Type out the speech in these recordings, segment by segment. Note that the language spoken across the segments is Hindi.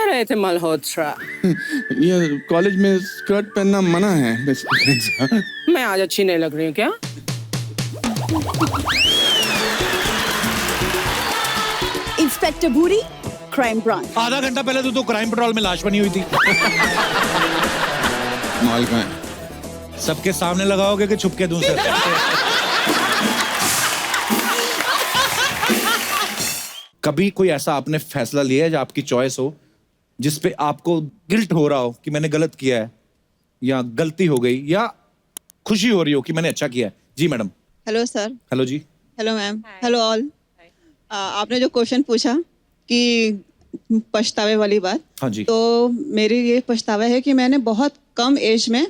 रहे थे मल्होत्रा? ये कॉलेज में स्कर्ट पहनना मना है basically। मैं आज अच्छी नहीं लग रही हूँ क्या? इंस्पेक्टर भूरी, क्राइम ब्रांच। आधा घंटा पहले तो क्राइम पेट्रोल में लाश बनी हुई थी। माल का है। सबके सामने लगाओगे कि छुपके दूं सर? कभी कोई ऐसा आपने फैसला लिया है जो आपकी चॉइस हो, जिसपे आपको गिल्ट हो रहा हो कि मैंने गलत किया है, या गलती हो गई, या खुशी हो रही हो कि मैंने अच्छा किया है? जी मैडम। Hello sir. हेलो जी। Hello ma'am. Hello all. आपने जो क्वेश्चन पूछा कि पछतावे वाली बात, हाँ जी। तो मेरी ये पछतावा है कि मैंने बहुत कम एज में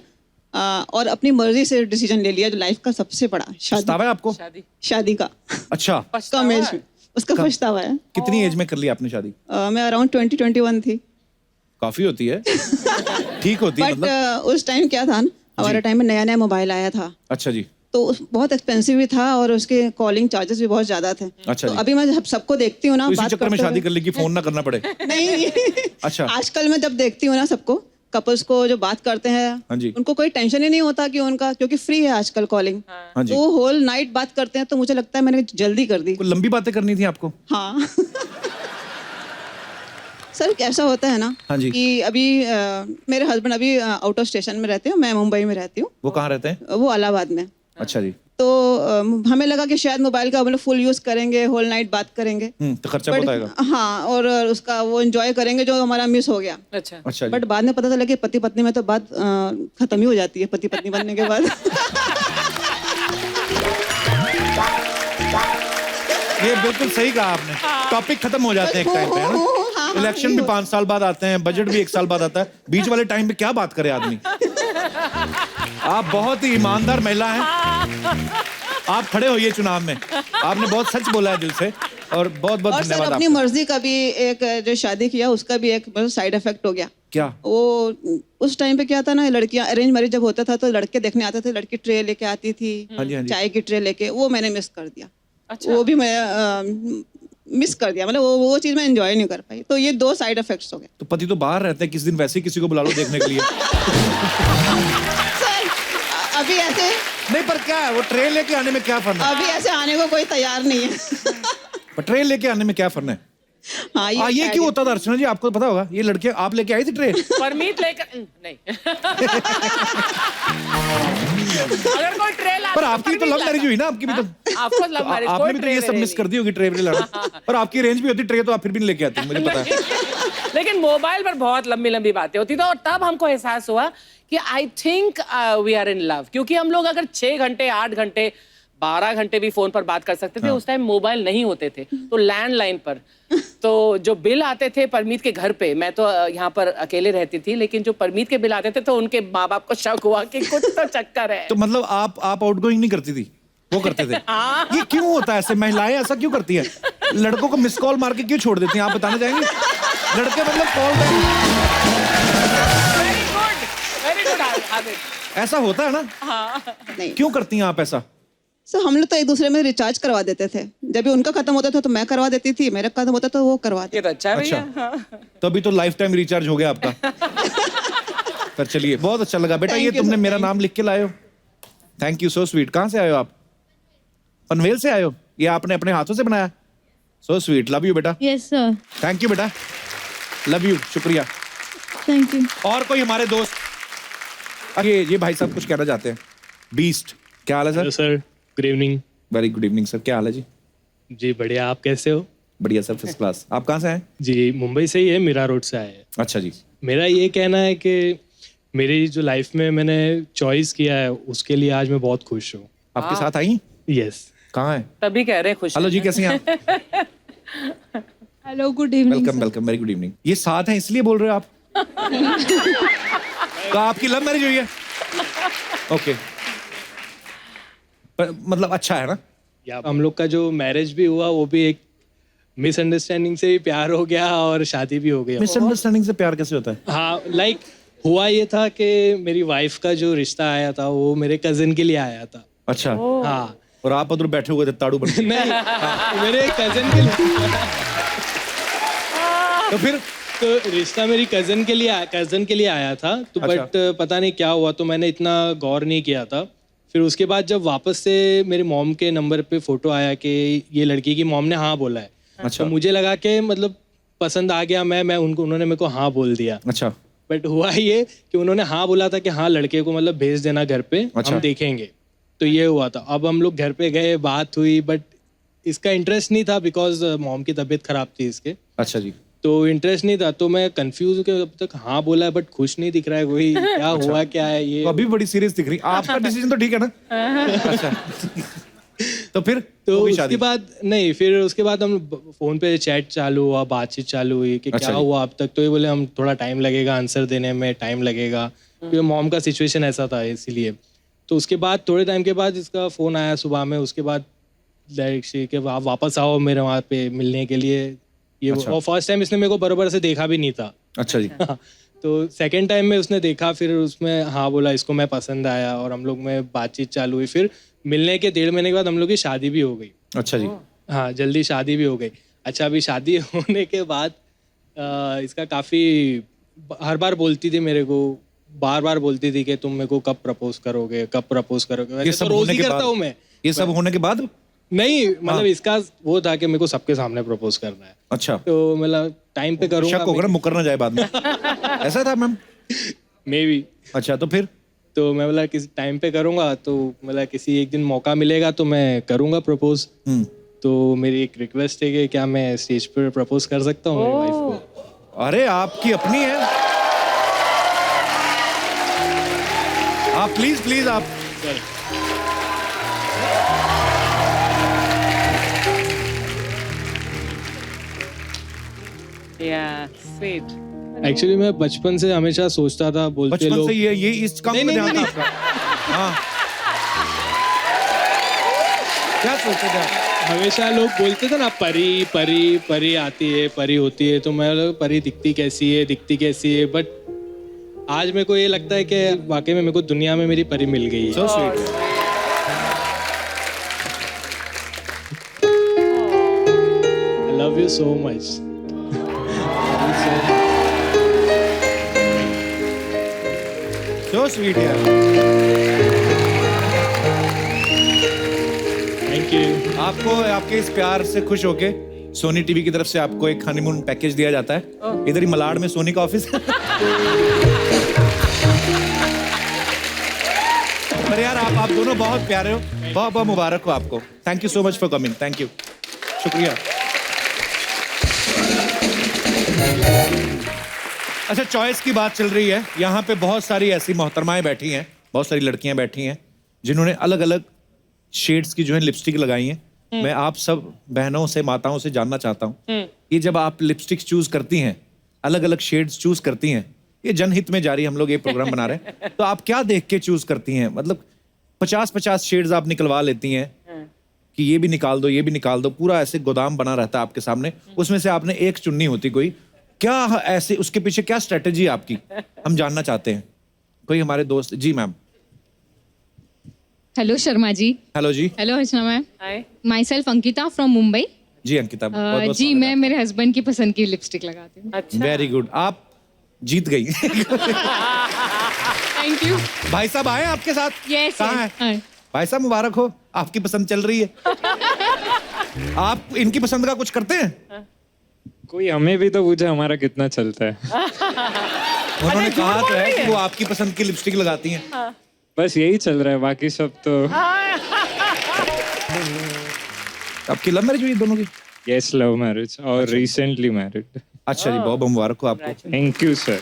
और अपनी मर्जी से डिसीजन ले लिया, जो लाइफ का सबसे बड़ा पछतावा है आपको? शादी का। अच्छा। कम एज में उसका पछतावा है। कितनी एज में कर ली आपने शादी? मैं अराउंड 20-21 थी। काफी होती है। ठीक होती है बट मतलब। उस टाइम क्या था, हमारे टाइम में नया नया मोबाइल आया था, अच्छा जी। तो बहुत एक्सपेंसिव भी था और उसके कॉलिंग चार्जेस भी बहुत ज्यादा थे। अच्छा तो जी। अभी मैं सबको देखती हूँ ना, तो इसी बात चक्कर में करते शादी हुए- कर ली कि फोन ना करना पड़े। नहीं। अच्छा। आजकल मैं जब देखती हूँ ना सबको, कपल्स को जो बात करते हैं, हाँ जी। उनको कोई टेंशन ही नहीं होता कि उनका, क्योंकि फ्री है आजकल कॉलिंग, हाँ जी। तो होल नाइट बात करते हैं। तो मुझे लगता है मैंने जल्दी कर दी। कोई लंबी बातें करनी थी आपको? हाँ। सर ऐसा होता है ना, हाँ जी। कि अभी मेरे हस्बैंड अभी आउट ऑफ स्टेशन में रहते हैं, मैं मुंबई में रहती हूँ, वो कहाँ रहते हैं? वो इलाहाबाद में। अच्छा जी। तो हमें लगा कि शायद मोबाइल का हम लोग फुल यूज करेंगे, होल नाइट बात करेंगे, तो खर्चा बहुत आएगा। हाँ, और उसका वो एंजॉय करेंगे जो हमारा मिस हो गया। अच्छा। अच्छा जी। बट बाद में पता चला कि पति पत्नी में तो बात खत्म ही हो जाती है, पति पत्नी बनने के बाद। ये बिल्कुल सही कहा आपने। टॉपिक खत्म हो जाते हैं एक टाइम पे, है ना? इलेक्शन भी 5 साल बाद आते हैं, बजट भी 1 साल बाद आता है, बीच वाले टाइम पे क्या बात करे आदमी? आप बहुत ही ईमानदार महिला हैं। आप खड़े होइए चुनाव में। आपने बहुत सच बोला है दिल से, और बहुत बहुत और सर धन्यवाद अपनी आपका। मर्जी का भी एक, जो शादी किया उसका भी एक साइड इफेक्ट हो गया। क्या? वो उस टाइम पे क्या था ना, लड़कियां अरेंज मैरिज जब होता था तो लड़के देखने आते थे, लड़की ट्रे लेके आती थी, हाँ जी, हाँ जी। चाय की ट्रे लेके, वो मैंने मिस कर दिया। अच्छा। वो भी मैं मिस कर दिया, मतलब वो चीज मैं एंजॉय नहीं कर पाई। तो ये 2 साइड इफेक्ट्स हो गए। तो पति तो बाहर रहते हैं, किसी दिन वैसे ही किसी को बुला लो देखने के लिए। सर अभी ऐसे नहीं, पर क्या है, वो ट्रेन लेके आने में क्या फर्क है? अभी ऐसे आने को कोई तैयार नहीं है। पर ट्रेन लेके आने में क्या फर्क है? हाँ, ये क्यों होता था अर्चना जी, आपको पता होगा? ये लड़के आप लेके आई थी ट्रेन? परमीत लेकर नहीं। अगर कोई ट्रेन पर आपकी तो लव मैरिज हुई ना, आपकी भी तो। आपको लव मैरिज, आपने भी तो ये सब मिस कर दी होगी ट्रेन में लड़ा। पर आपकी रेंज भी होती ट्रे, तो आप फिर भी नहीं लेके आती, मुझे पता है। लेकिन मोबाइल पर बहुत लंबी लंबी बातें होती थी, और तब हमको एहसास हुआ कि I think we are in love. क्योंकि हम लोग अगर 6 घंटे 8 घंटे 12 घंटे भी फोन पर बात कर सकते थे। हाँ। उस टाइम मोबाइल नहीं होते थे, तो लैंडलाइन पर। तो जो बिल आते थे परमीत के घर पे, मैं तो यहाँ पर अकेले रहती थी, लेकिन जो परमीत के बिल आते थे तो उनके माँ बाप को शक हुआ कि कुछ तो चक्कर है। तो मतलब आप आउटगोइंग नहीं करती थी, वो करते थे? ये क्यों होता है ऐसे? महिलाएं ऐसा क्यों करती हैं? लड़कों को मिस कॉल मार के क्यों छोड़ देती हैं, आप बताना चाहेंगे? लड़के मतलब call back. Very good habit. ऐसा होता है ना? नहीं क्यों करती हैं आप ऐसा? सर, हम लोग तो एक दूसरे में रिचार्ज करवा देते थे। जब भी उनका खत्म होता था तो मैं करवा देती थी, मेरा खत्म होता तो वो करवाते। ये तो अच्छा है भैया। अच्छा। तो अभी तो लाइफ टाइम रिचार्ज हो गया आपका। पर चलिए, बहुत अच्छा लगा बेटा। Thank ये you, तुमने sir, मेरा thank नाम लिख के लाए हो, थैंक यू, सो स्वीट। कहाँ से आए हो आप? पनवेल से आए हो? ये आपने अपने हाथों से बनाया? सो स्वीट, लव यू बेटा। Yes sir. थैंक यू बेटा, लव यू, शुक्रिया। Thank you. और कोई हमारे दोस्त? अरे ये भाई साहब कुछ कहना चाहते हैं। बीस्ट, क्या हाल है hello sir? Sir, good evening. Very good evening sir, क्या हाल है जी? जी बढ़िया, आप कैसे हो? बढ़िया सर, फर्स्ट क्लास। आप कहाँ से आए? जी मुंबई से ही है, मीरा रोड से आए हैं। अच्छा जी। मेरा ये कहना है कि मेरी जो लाइफ में मैंने चॉइस किया है उसके लिए आज मैं बहुत खुश हूँ। आपके साथ आई? यस। कहाँ है? तभी कह रहे हैं खुश। हेलो जी, कैसी हैं आप? Hello, good evening. Welcome welcome, very good evening. ये साथ हैं इसलिए बोल रहे हो आप? तो आपकी लव मैरिज हुई है? ओके। मतलब अच्छा है ना? या हम लोग का जो मैरिज भी हुआ वो भी एक मिसअंडरस्टैंडिंग से भी प्यार हो गया और शादी भी हो गई। मिसअंडरस्टैंडिंग से प्यार कैसे होता है? हाँ, लाइक हुआ ये था कि मेरी वाइफ का जो रिश्ता आया था वो मेरे कजिन के लिए आया था। अच्छा। हाँ। और आप उधर बैठे हुए थे ताड़ू बन के। नहीं, मेरे कजिन के लिए। तो फिर तो रिश्ता मेरी कजन के लिए आया था, तो बट पता नहीं क्या हुआ, तो मैंने इतना गौर नहीं किया था। फिर उसके बाद जब वापस से मेरे मॉम के नंबर पे फोटो आया कि ये लड़की की मॉम ने हाँ बोला है, अच्छा। तो मुझे लगा कि मतलब पसंद आ गया, मैं उन्होंने मेरे को हाँ बोल दिया। अच्छा। बट हुआ ये कि उन्होंने हाँ बोला था कि हाँ लड़के को मतलब भेज देना घर पे, अच्छा। हम देखेंगे। तो ये हुआ था। अब हम लोग घर पे गए, बात हुई, बट इसका इंटरेस्ट नहीं था बिकॉज मॉम की तबीयत खराब थी इसके। अच्छा जी। तो इंटरेस्ट नहीं था, तो मैं कंफ्यूज हूँ कि अब तक हाँ बोला है बट खुश नहीं दिख रहा है कोई। क्या हुआ क्या है ये? तो अभी बड़ी सीरियस दिख रही। आपका डिसीजन तो ठीक है ना? अच्छा। तो फिर तो होगी उसके शादी? बाद नहीं, फिर उसके बाद हम फोन पे चैट चालू हुआ, बातचीत चालू हुई कि अच्छा क्या जी। हुआ अब तक। तो ये बोले हम थोड़ा टाइम लगेगा, आंसर देने में टाइम लगेगा, क्योंकि मॉम का सिचुएशन ऐसा था इसीलिए। तो उसके बाद थोड़े टाइम के बाद इसका फोन आया सुबह में। उसके बाद डायरेक्ट कि आप वापस आओ मेरे वहाँ पे मिलने के लिए ये। अच्छा। और फर्स्ट टाइम इसने मेरे को बराबर से देखा भी नहीं था। अच्छा जी। तो सेकंड टाइम में उसने देखा, फिर उसमें हाँ बोला, इसको मैं पसंद आया और हम लोग में बातचीत चालू हुई। फिर मिलने के 1.5 महीने के बाद हम लोग की शादी भी हो गई। अच्छा जी। हाँ, जल्दी शादी भी हो गई। अच्छा, अभी शादी होने के बाद इसका काफ़ी हर बार बोलती थी मेरे को, बार बार बोलती थी कि तुम मेरे को कब प्रपोज करोगे, कब प्रपोज करोगे। ये वैसे सब तो रोज होने ही के करता बाद? हूँ मैं। ये सब होने के बाद? नहीं मतलब इसका वो था कि मेरे को सबके सामने प्रपोज करना है। अच्छा। तो मतलब टाइम पे करूँगा। शक होगा ना, मुकर ना जाए बाद में। ऐसा था मैम? May be. अच्छा, तो फिर? तो मैं बोला किसी टाइम पे करूँगा, तो मतलब किसी एक दिन मौका मिलेगा तो मैं करूँगा प्रपोज। तो मेरी एक रिक्वेस्ट है कि क्या मैं स्टेज पर प्रपोज कर सकता हूँ मेरी वाइफ को? अरे आपकी अपनी है, आप प्लीज आप। स्वीट। एक्चुअली मैं बचपन से हमेशा सोचता था, बोलते बचपन लोग से ये इस काम में नहीं, ध्यान था नहीं। आपका? हाँ। क्या सोचते थे आप? हमेशा लोग बोलते थे ना परी परी परी आती है, परी होती है। तो मैं बोला, परी दिखती कैसी है। बट आज मेरे को ये लगता है कि वाकई में मेरे को दुनिया में मेरी परी मिल गई है। So sweet. I love you so much. So sweet यार। Thank you. आपको आपके इस प्यार से खुश होके सोनी टीवी की तरफ से आपको एक हनीमून पैकेज दिया जाता है। इधर ही मलाड में सोनी का ऑफिस है। पर यार आप दोनों बहुत प्यारे हो, बहुत बहुत मुबारक हो आपको। Thank you so much for coming. Thank you, शुक्रिया। अच्छा, चॉइस की बात चल रही है। यहाँ पे बहुत सारी ऐसी मोहतरमाएं बैठी हैं, बहुत सारी लड़कियां बैठी हैं जिन्होंने अलग अलग शेड्स की जो है लिपस्टिक लगाई हैं। मैं आप सब बहनों से, माताओं से जानना चाहता हूँ कि जब आप लिपस्टिक चूज करती हैं, अलग अलग शेड्स चूज करती हैं, ये जनहित में जारी हम लोग ये प्रोग्राम बना रहे हैं, तो आप क्या देख के चूज करती हैं? मतलब 50-50 शेड्स आप निकलवा लेती हैं कि ये भी निकाल दो, ये भी निकाल दो, पूरा ऐसे गोदाम बना रहता है आपके सामने, उसमें से आपने एक चुननी होती कोई। क्या ऐसे उसके पीछे क्या स्ट्रेटेजी है आपकी, हम जानना चाहते हैं। कोई हमारे दोस्त। जी ma'am. Hello Sharma ji. Hello जी। Hello Archana ma'am. Hi. Myself Ankita from Mumbai. जी अंकिता, बहुत जी मैं मेरे हस्बैंड की पसंद की लिपस्टिक लगाती हूँ। अच्छा। वेरी गुड, आप जीत गई। Thank you. भाई साहब आए आपके साथ? यस। कहाँ है? भाई साहब मुबारक हो, आपकी पसंद चल रही है। आप इनकी पसंद का कुछ करते हैं? कोई हमें भी तो पूछे हमारा कितना चलता है। उन्होंने कहा तो है कि वो आपकी पसंद की लिपस्टिक लगाती हैं। बस यही चल रहा है, बाकी सब तो। आपकी लव मैरिज हुई दोनों की? यस, लव मैरिज और रिसेंटली मैरिड। अच्छा जी, बहुत बहुत मुबारक हो आपको। Thank you sir.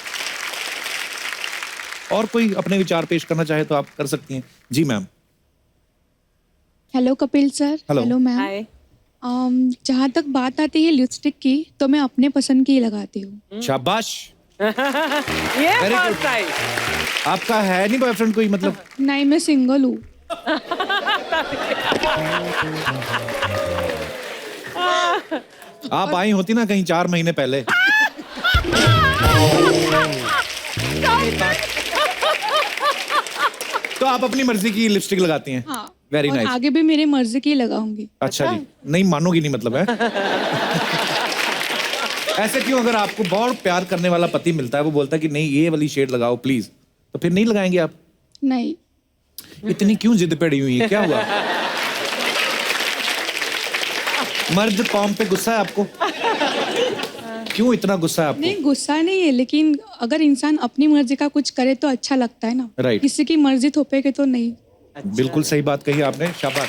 और कोई अपने विचार पेश करना चाहे तो आप कर सकती हैं। जी ma'am. Hello Kapil sir. Hello. Hello ma'am. Hi. जहाँ तक बात आती है लिपस्टिक की, तो मैं अपने पसंद की ही लगाती हूँ। शाबाश। ये Very good. First time. आपका है नहीं बॉयफ्रेंड कोई, मतलब? नहीं, मैं सिंगल हूँ। आप आई होती ना कहीं 4 महीने पहले। तो आप अपनी मर्जी की लिपस्टिक लगाती हैं? हाँ। वेरी और नाइस। आगे भी मेरी मर्जी की लगाऊंगी। अच्छा जी, नहीं मानोगी नहीं मतलब है? ऐसे क्यों? अगर आपको बहुत प्यार करने वाला पति मिलता है, वो बोलता है कि नहीं ये वाली शेड लगाओ प्लीज, तो फिर नहीं लगाएंगे आप? नहीं। इतनी क्यों जिद पड़ी हुई है, क्या हुआ? मर्द कौम पे गुस्सा है आपको? क्यों इतना गुस्सा है आपको? नहीं, गुस्सा नहीं है, लेकिन अगर इंसान अपनी मर्जी का कुछ करे तो अच्छा लगता है ना। Right. किसी की मर्जी थोपेगे तो नहीं। बिल्कुल सही बात कही आपने, शाबाश।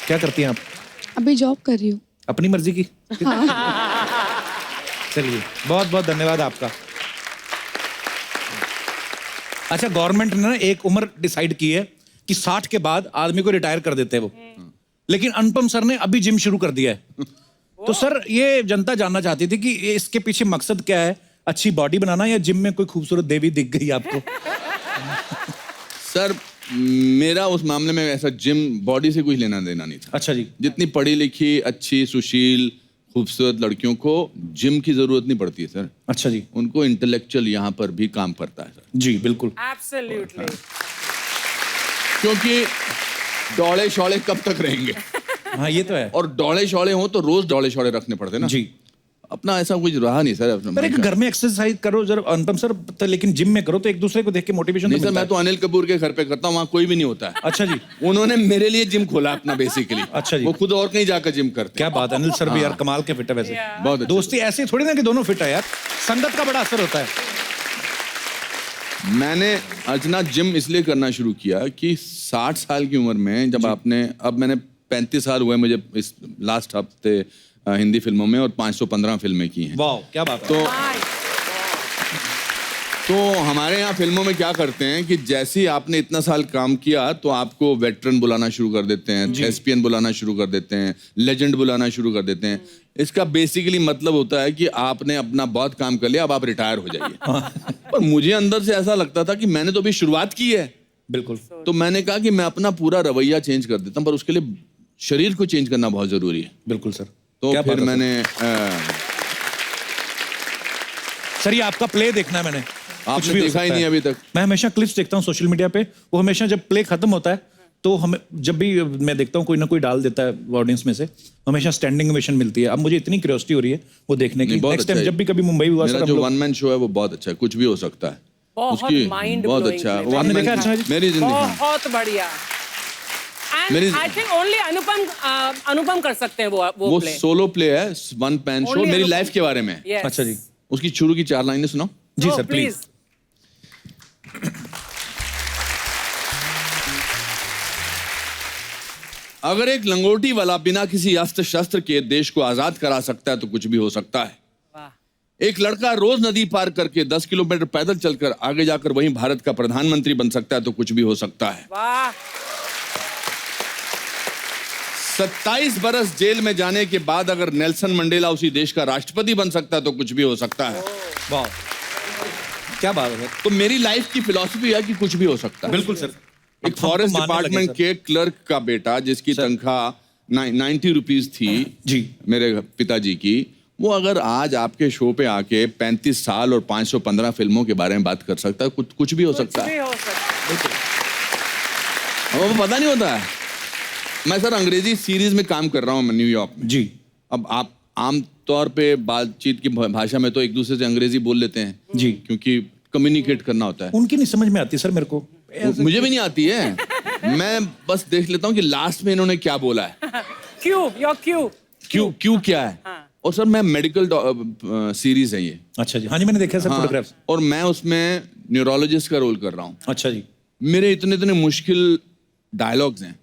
क्या करती हैं आप? अभी जॉब कर रही हूँ। अपनी मर्जी की? हाँ। चलिए, बहुत बहुत धन्यवाद आपका। अच्छा, गवर्नमेंट ने ना एक उम्र डिसाइड की है कि 60 के बाद आदमी को रिटायर कर देते हैं वो, लेकिन अनुपम सर ने अभी जिम शुरू कर दिया है। तो सर, ये जनता जानना चाहती थी कि इसके पीछे मकसद क्या है? अच्छी बॉडी बनाना या जिम में कोई खूबसूरत देवी दिख गई आपको? सर, मेरा उस मामले में ऐसा जिम बॉडी से कुछ लेना देना नहीं था। अच्छा जी। जितनी पढ़ी लिखी, अच्छी, सुशील, खूबसूरत लड़कियों को जिम की जरूरत नहीं पड़ती है सर। अच्छा जी। उनको इंटेलेक्चुअल यहाँ पर भी काम करता है सर। जी बिल्कुल। एब्सोल्युटली। क्योंकि दौड़े शौड़े कब तक रहेंगे? हाँ, ये तो है। और दौड़े शौड़े हो तो रोज दौड़े शौड़े रखने पड़ते ना जी। अपना ऐसा कुछ रहा नहीं सर अपना। पर एक घर में एक्सरसाइज करो जरा अनुपम सर, तो लेकिन जिम में करो तो एक दूसरे को देख के मोटिवेशन नहीं सर, मैं तो अनिल कपूर के घर पे करता हूँ, वहाँ कोई भी नहीं होता है। अच्छा जी। उन्होंने मेरे लिए जिम खोला अपना बेसिकली। अच्छा जी। वो खुद और कहीं जाकर जिम करते। क्या बात है, अनिल सर भी यार कमाल के फिट है वैसे। बहुत अच्छे। दोस्ती ऐसी थोड़ी ना कि दोनों फिट है यार, संगत का बड़ा असर होता है। मैंने अर्चना जिम इसलिए करना शुरू किया कि 60 साल की उम्र में जब अब मैंने 35 साल हुए मुझे इस लास्ट हफ्ते हिंदी फिल्मों में, और 515 फिल्में की हैं। वाह, क्या बात है। तो हमारे यहाँ फिल्मों में क्या करते हैं कि जैसे ही आपने इतना साल काम किया तो आपको वेटरन बुलाना शुरू कर देते हैं, थेस्पियन बुलाना शुरू कर देते हैं, लेजेंड बुलाना शुरू कर देते हैं। इसका बेसिकली मतलब होता है कि आपने अपना बहुत काम कर लिया, अब आप रिटायर हो जाइए। पर मुझे अंदर से ऐसा लगता था कि मैंने तो अभी शुरुआत की है। बिल्कुल। तो मैंने कहा कि मैं अपना पूरा रवैया चेंज कर देता हूँ, पर उसके लिए शरीर को चेंज करना बहुत जरूरी है। बिल्कुल सर। तो फिर मैंने सर, ये आपका प्ले देखना है मैंने। आपने देखा ही नहीं अभी तक? मैं हमेशा क्लिप्स देखता हूँ सोशल मीडिया पे, वो हमेशा जब प्ले खत्म होता है तो हमें, जब भी मैं देखता हूँ कोई ना कोई डाल देता है ऑडियंस में से, हमेशा स्टैंडिंग ओवेशन मिलती है। अब मुझे इतनी क्यूरियोसिटी हो रही है वो देखने की। नेक्स्ट टाइम जब भी कभी मुंबई हुआ मेरा सर, जो वन मैन शो है वो बहुत अच्छा है, कुछ भी हो सकता है। उसकी बहुत अच्छा है। आपने देखा? अच्छा जी, मेरी जिंदगी बहुत बढ़िया। आई थिंक ओनली अनुपम कर सकते हैं वो प्ले। सोलो प्ले है, वन मैन शो, मेरी लाइफ के बारे में। अच्छा जी। उसकी शुरू की 4 लाइनें सुनाओ। जी सर प्लीज। अगर एक लंगोटी वाला बिना किसी अस्त्र शस्त्र के देश को आजाद करा सकता है तो कुछ भी हो सकता है। एक लड़का रोज नदी पार करके 10 किलोमीटर पैदल चलकर आगे जाकर वहीं भारत का प्रधानमंत्री बन सकता है तो कुछ भी हो सकता है। 27 बरस जेल में जाने के बाद अगर नेल्सन मंडेला उसी देश का राष्ट्रपति बन सकता है तो कुछ भी हो सकता है। वाह, क्या बात है। तो मेरी लाइफ की फिलॉसफी है कि कुछ भी हो सकता है। बिल्कुल सर। एक फॉरेस्ट डिपार्टमेंट के क्लर्क का बेटा, जिसकी तनख्वाह 90 रुपीज थी जी मेरे पिताजी की, वो अगर आज आपके शो पे आके 35 साल और 515 फिल्मों के बारे में बात कर सकता है, कुछ भी हो सकता है। वो पता नहीं होता है। मैं सर अंग्रेजी सीरीज में काम कर रहा हूँ न्यूयॉर्क में जी। अब आप आम तौर पे बातचीत की भाषा में तो एक दूसरे से अंग्रेजी बोल लेते हैं जी, क्योंकि कम्युनिकेट करना होता है। उनकी नहीं समझ में आती सर मेरे को। मुझे भी नहीं आती है। मैं बस देख लेता हूँ कि लास्ट में इन्होंने क्या बोला है। क्यों क्या है। और सर मैं मेडिकल सीरीज है ये। अच्छा जी। हाँ जी, मैंने देखा सर फोटोग्राफ्स। और मैं उसमें न्यूरोलॉजिस्ट का रोल कर रहा हूँ। अच्छा जी। मेरे इतने मुश्किल डायलॉग्स हैं,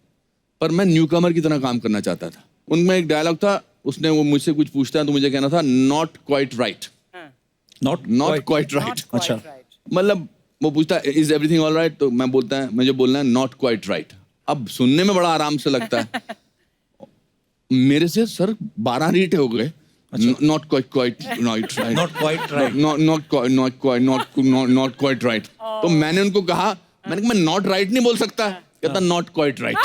पर मैं न्यूकमर की तरह काम करना चाहता था। उनमें एक डायलॉग था, उसने वो मुझसे कुछ पूछता है तो मुझे कहना था not quite right. Not quite right. अच्छा, मतलब वो पूछता है इज एवरीथिंग ऑल राइट, तो मैं बोलता है, मुझे बोलना है नॉट क्वाइट राइट। अब सुनने में बड़ा आराम से लगता है। मेरे से सर 12 रीट हो गए। Not quite right, not quite right, not quite right. तो मैंने उनको कहा, मैंने कहा मैं नॉट राइट नहीं बोल सकता। कहता नॉट क्वाइट राइट।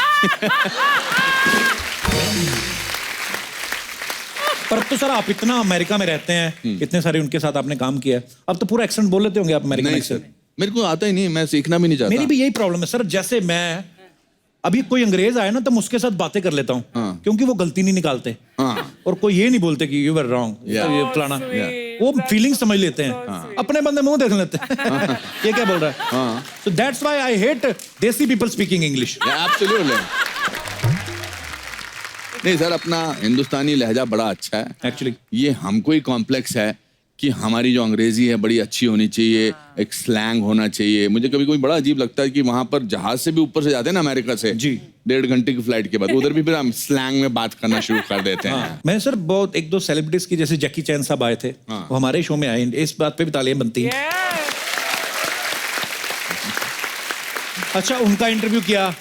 पर तो सर आप इतना अमेरिका में रहते हैं, इतने सारे उनके साथ आपने काम किया, अब तो पूरा एक्सेंट बोल लेते होंगे आप अमेरिकन नहीं एक्सेंट। सर, मेरे को आता ही नहीं, मैं सीखना भी नहीं चाहता। मेरी भी यही प्रॉब्लम है सर। जैसे मैं अभी कोई अंग्रेज आए ना तो मैं उसके साथ बातें कर लेता हूँ क्योंकि वो गलती नहीं निकालते और कोई ये नहीं बोलते कि यू वर रॉन्ग ये फलाना वो फीलिंग समझ लेते हैं अपने बंदे मुंह देख लेते हैं ये क्या बोल रहा है so that's why I hate देसी पीपल स्पीकिंग इंग्लिश एब्सोल्युटली। नहीं सर, अपना हिंदुस्तानी लहजा बड़ा अच्छा है एक्चुअली। ये हमको ही कॉम्प्लेक्स है कि हमारी जो अंग्रेजी है बड़ी अच्छी होनी चाहिए, एक स्लैंग होना चाहिए। मुझे कभी कभी बड़ा अजीब लगता है कि वहां पर जहाज से भी ऊपर से जाते हैं ना अमेरिका से जी 1.5 घंटे की फ्लाइट के बाद उधर भी फिर हम स्लैंग में बात करना शुरू कर देते हैं। मैंने सर बहुत 1-2 सेलिब्रिटीज की जैसे जैकी चैन साहब आए थे वो हमारे शो में आए, इस बात पे भी तालियां बनती हैं। अच्छा, उनका इंटरव्यू किया,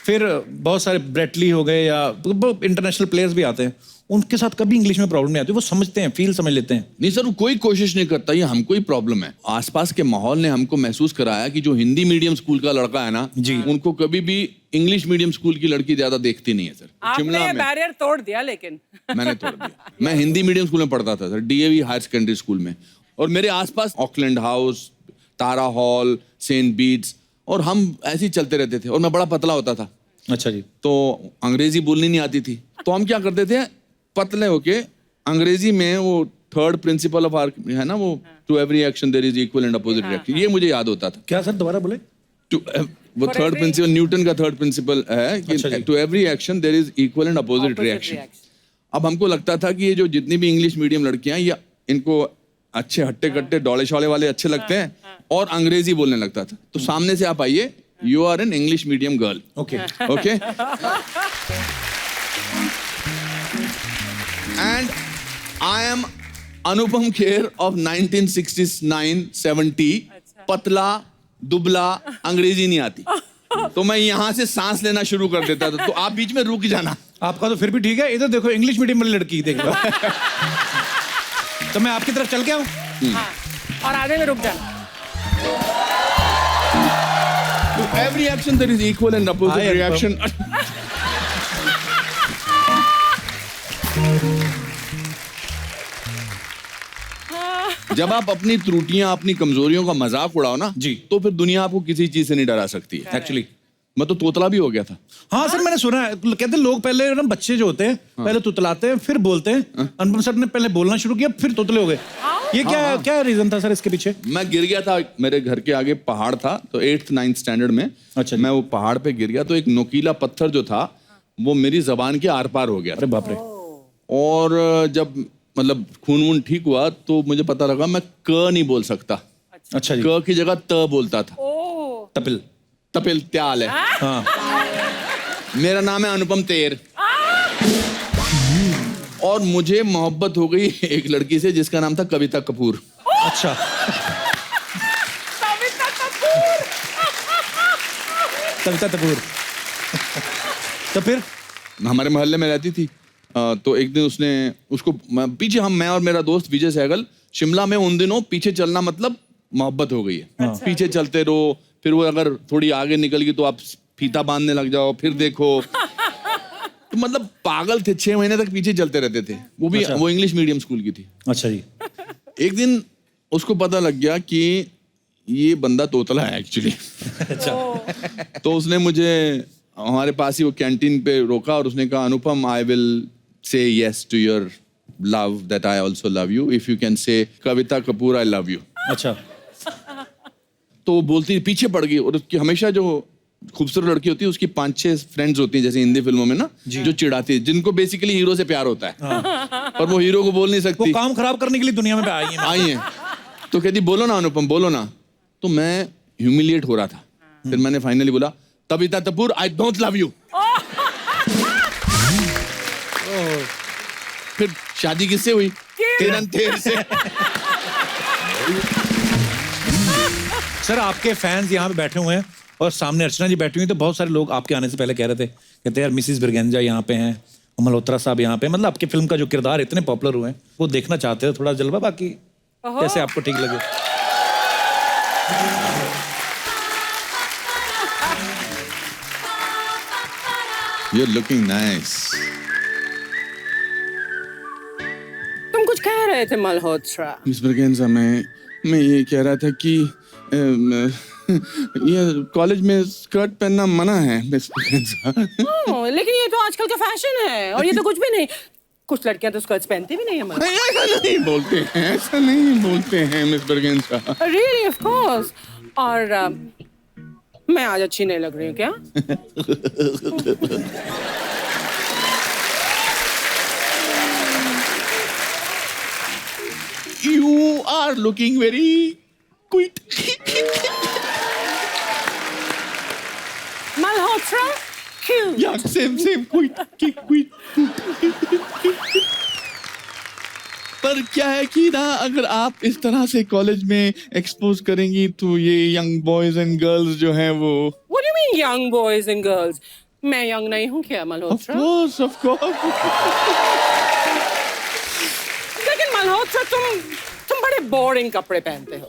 फिर बहुत सारे ब्रेटली हो गए या इंटरनेशनल प्लेयर्स भी आते हैं, उनके साथ कभी इंग्लिश में प्रॉब्लम नहीं आती, वो समझते हैं, फील समझ लेते हैं। नहीं सर, वो कोई कोशिश नहीं करता, ये हमको ही प्रॉब्लम है। आसपास के माहौल ने हमको महसूस कराया कि जो हिंदी मीडियम स्कूल का लड़का है ना जी, उनको कभी भी इंग्लिश मीडियम स्कूल की लड़की ज्यादा देखती नहीं है सर। आपने ये बैरियर तोड़ दिया, लेकिन मैंने तोड़ दिया। मैं हिंदी मीडियम स्कूल में पढ़ता था sir, DAV higher secondary school में, और मेरे आसपास Auckland House, Tara Hall, Saint Bede's, और हम ऐसे ही चलते रहते थे, और मैं बड़ा पतला होता था। अच्छा जी। तो अंग्रेजी बोलनी नहीं आती थी, तो हम क्या करते थे, पतले होके अंग्रेजी में वो थर्ड प्रिंसिपल ऑफ आर्क है ना, वो to every action there is equal and opposite reaction, ये मुझे याद होता था। क्या सर, दोबारा बोले? वो थर्ड प्रिंसिपल, न्यूटन का थर्ड प्रिंसिपल है कि to every action there is equal and opposite reaction. अब हमको लगता था कि ये जो जितनी भी इंग्लिश मीडियम लड़कियां, ये इनको अच्छे हट्टे कट्टे डोले शौले वाले अच्छे लगते हैं, और अंग्रेजी बोलने लगता था। तो सामने से आप आइए, you are an English medium girl, okay okay, and I am Anupam Kher of 1969-70, पतला दुबला, अंग्रेजी नहीं आती, तो मैं यहाँ से सांस लेना शुरू कर देता था, तो आप बीच में रुक जाना। आपका तो फिर भी ठीक है, इधर देखो इंग्लिश मीडियम वाली लड़की देखो। तो मैं आपकी तरफ चल के आऊं और आधे में रुक जाना। To every action there is equal and opposite reaction. जब आप अपनी त्रुटियां, अपनी कमजोरियों का मजाक उड़ाओ ना जी, तो फिर दुनिया आपको किसी चीज से नहीं डरा सकती है। एक्चुअली मैं तो तोतला भी हो गया था। हाँ सर, मैंने सुना है, कहते हैं लोग पहले ना, बच्चे जो होते हैं पहले तुतलाते हैं फिर बोलते हैं। अनुपम सर ने पहले बोलना शुरू किया फिर तोतले हो गए, ये क्या क्या रीजन था सर इसके पीछे? मैं गिर गया था, मेरे घर के आगे पहाड़ था, तो 8th-9th स्टैंडर्ड में। अच्छा। मैं वो पहाड़ पे गिर गया, तो एक नोकीला पत्थर जो था वो मेरी जबान के आर पार हो गया। अरे बाप रे। और जब मतलब खून वून ठीक हुआ तो मुझे पता लगा मैं क नहीं बोल सकता। अच्छा जी। क की जगह त बोलता था। तपिल, तपिल त्याल है। हाँ। मेरा नाम है अनुपम तेर, और मुझे मोहब्बत हो गई एक लड़की से जिसका नाम था कविता कपूर। अच्छा। कविता कपूर। तो फिर हमारे मोहल्ले में रहती थी, तो एक दिन उसने उसको पीछे, मैं और मेरा दोस्त विजय सहगल शिमला में उन दिनों पीछे चलना मतलब मोहब्बत हो गई है। पीछे चलते रहो, फिर वो अगर थोड़ी आगे निकल गई तो आप फीता बांधने लग जाओ, फिर देखो, तो मतलब पागल थे। 6 महीने तक पीछे चलते रहते थे। वो भी वो इंग्लिश मीडियम स्कूल की थी। अच्छा जी। एक दिन उसको पता लग गया कि ये बंदा तोतला है एक्चुअली। अच्छा। तो उसने मुझे हमारे पास ही वो कैंटीन पे रोका और उसने कहा, Anupam, I will say yes to your love that I also love you if you can say Kavita Kapoor I love you. अच्छा। तो वो बोलती पीछे पड़ गई, और उसकी हमेशा जो खूबसूरत लड़की होती है उसकी 5-6 फ्रेंड्स होती हैं, जैसे हिंदी फिल्मों में ना, जो चिढ़ाती है, जिनको बेसिकली हीरो से प्यार होता है। हाँ। और वो हीरो को बोल नहीं सकती, वो काम खराब करने के लिए दुनिया में आई हैं। तो कहती बोलो ना अनुपम, बोलो ना। तो मैं ह्यूमिलिएट हो रहा था, फिर मैंने फाइनली बोला, Kavita Kapoor I don't love you. फिर शादी किससे हुई? तेर से। सर, आपके फैंस यहाँ पे बैठे हुए हैं और सामने अर्चना जी बैठी हुई, तो बहुत सारे लोग आपके आने से पहले कह रहे थे, कहते यार मिसिस ब्रिगेंजा यहाँ पे हैं, मल्होत्रा साहब यहाँ पे, मतलब आपकी फिल्म का जो किरदार इतने पॉपुलर हुए हैं वो देखना चाहते हैं, थोड़ा जलवा, बाकी कैसे आपको ठीक लगे। You're looking nice. तुम कुछ कह रहे थे मल्होत्रा। मिस ब्रिगेंजा, मैं मैं ये कह रहा था कि ये कॉलेज में स्कर्ट पहनना मना है मिस प्रियंका। लेकिन ये तो आजकल का फैशन है और ये तो कुछ भी नहीं। कुछ लड़कियां तो स्कर्ट्स पहनती भी नहीं है। नहीं, ऐसा नहीं बोलते हैं, ऐसा नहीं बोलते हैं miss Priyanka. Really of course. और मैं आज अच्छी नहीं लग रही हूँ क्या? You are looking very cute. Malhotra क्यों? Yeah, same, cute. पर क्या है कि ना अगर आप इस तरह से कॉलेज में एक्सपोज करेंगी तो ये यंग बॉयज एंड गर्ल्स जो हैं वो What do you mean young boys and girls? मैं young नहीं हूँ क्या मल्होत्रा? of course. लेकिन मल्होत्रा तुम बड़े बोरिंग कपड़े पहनते हो।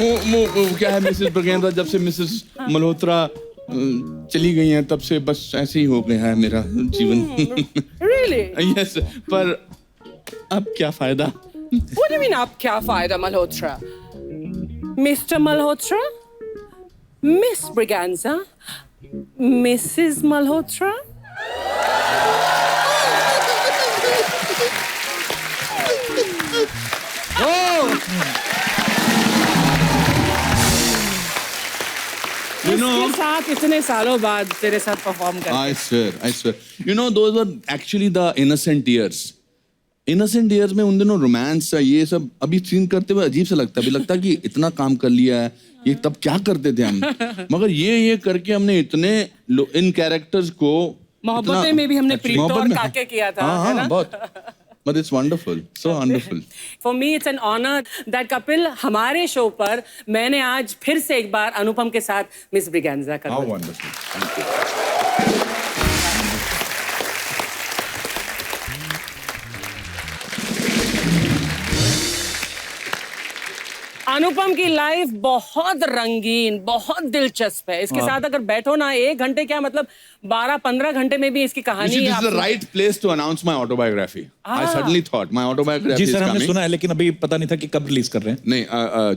वो क्या है मिसेस प्रियंका, जब से मिसेस मल्होत्रा चली गई हैं तब से बस ऐसे ही हो गया है मेरा जीवन। Really? यस, पर अब क्या फायदा? What do you mean आप क्या फायदा Malhotra? Mr. Malhotra? Miss Braganza? Mrs. Malhotra? इसके साथ इतने सालों बाद तेरे साथ परफॉर्म कर I swear. You know, those were actually the innocent years. Innocent years में उन दिनों रोमांस ये सब अभी सीन करते हुए अजीब सा लगता है। अभी लगता है कि इतना काम कर लिया है, ये तब क्या करते थे हम। मगर ये करके हमने इतने इन कैरेक्टर्स को मोहब्बतें में भी हमने प्रीत और काके किया था, है ना? बहुत। But it's wonderful, so wonderful. For me it's an honor that Kapil हमारे शो पर मैंने आज फिर से एक बार अनुपम के साथ मिस ब्रिगेंजा कर। How wonderful. Thank you. अनुपम की लाइफ बहुत रंगीन, बहुत दिलचस्प है। इसके साथ अगर बैठो ना 1 घंटे क्या मतलब 12-15 घंटे में भी इसकी कहानी। This is the right place to announce my autobiography. I suddenly thought my autobiography जी is सर, हमने coming. सुना है लेकिन अभी पता नहीं था कि कब रिलीज कर रहे हैं। नहीं,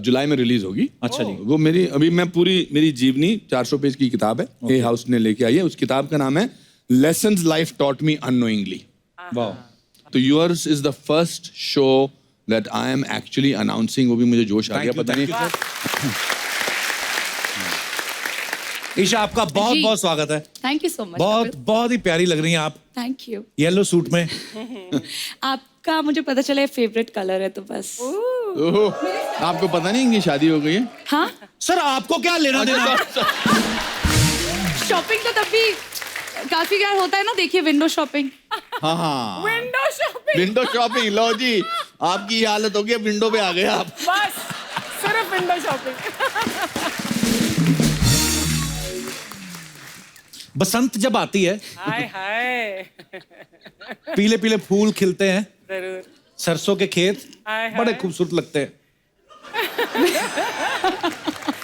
जुलाई में रिलीज होगी। अच्छा जी। वो मेरी जीवनी 400 पेज की किताब है, ए हाउस ने लेके आई है। उस किताब का नाम है lessons life taught me unknowingly. वाह। तो yours is the first show that I am actually announcing। वो भी मुझे जोश आ गया, पता नहीं। ईशा, आपका बहुत बहुत स्वागत है। Thank you so much. बहुत ही प्यारी लग रही हैं आप थैंक यू। येलो सूट में। आपका मुझे पता चला फेवरेट कलर है तो बस। ओहो, आपको पता नहीं इनकी शादी हो गई है? हाँ सर, आपको क्या लेना देना? शॉपिंग तो तब भी काफी यार होता है ना, देखिए विंडो शॉपिंग। हाँ, विंडो शॉपिंग। लो जी, आपकी ये हालत हो गई, विंडो पे आ गए आप। बस सिर्फ विंडो शॉपिंग। बसंत जब आती है, हाय पीले पीले फूल खिलते हैं, जरूर। सरसों के खेत हाय। बड़े खूबसूरत लगते हैं।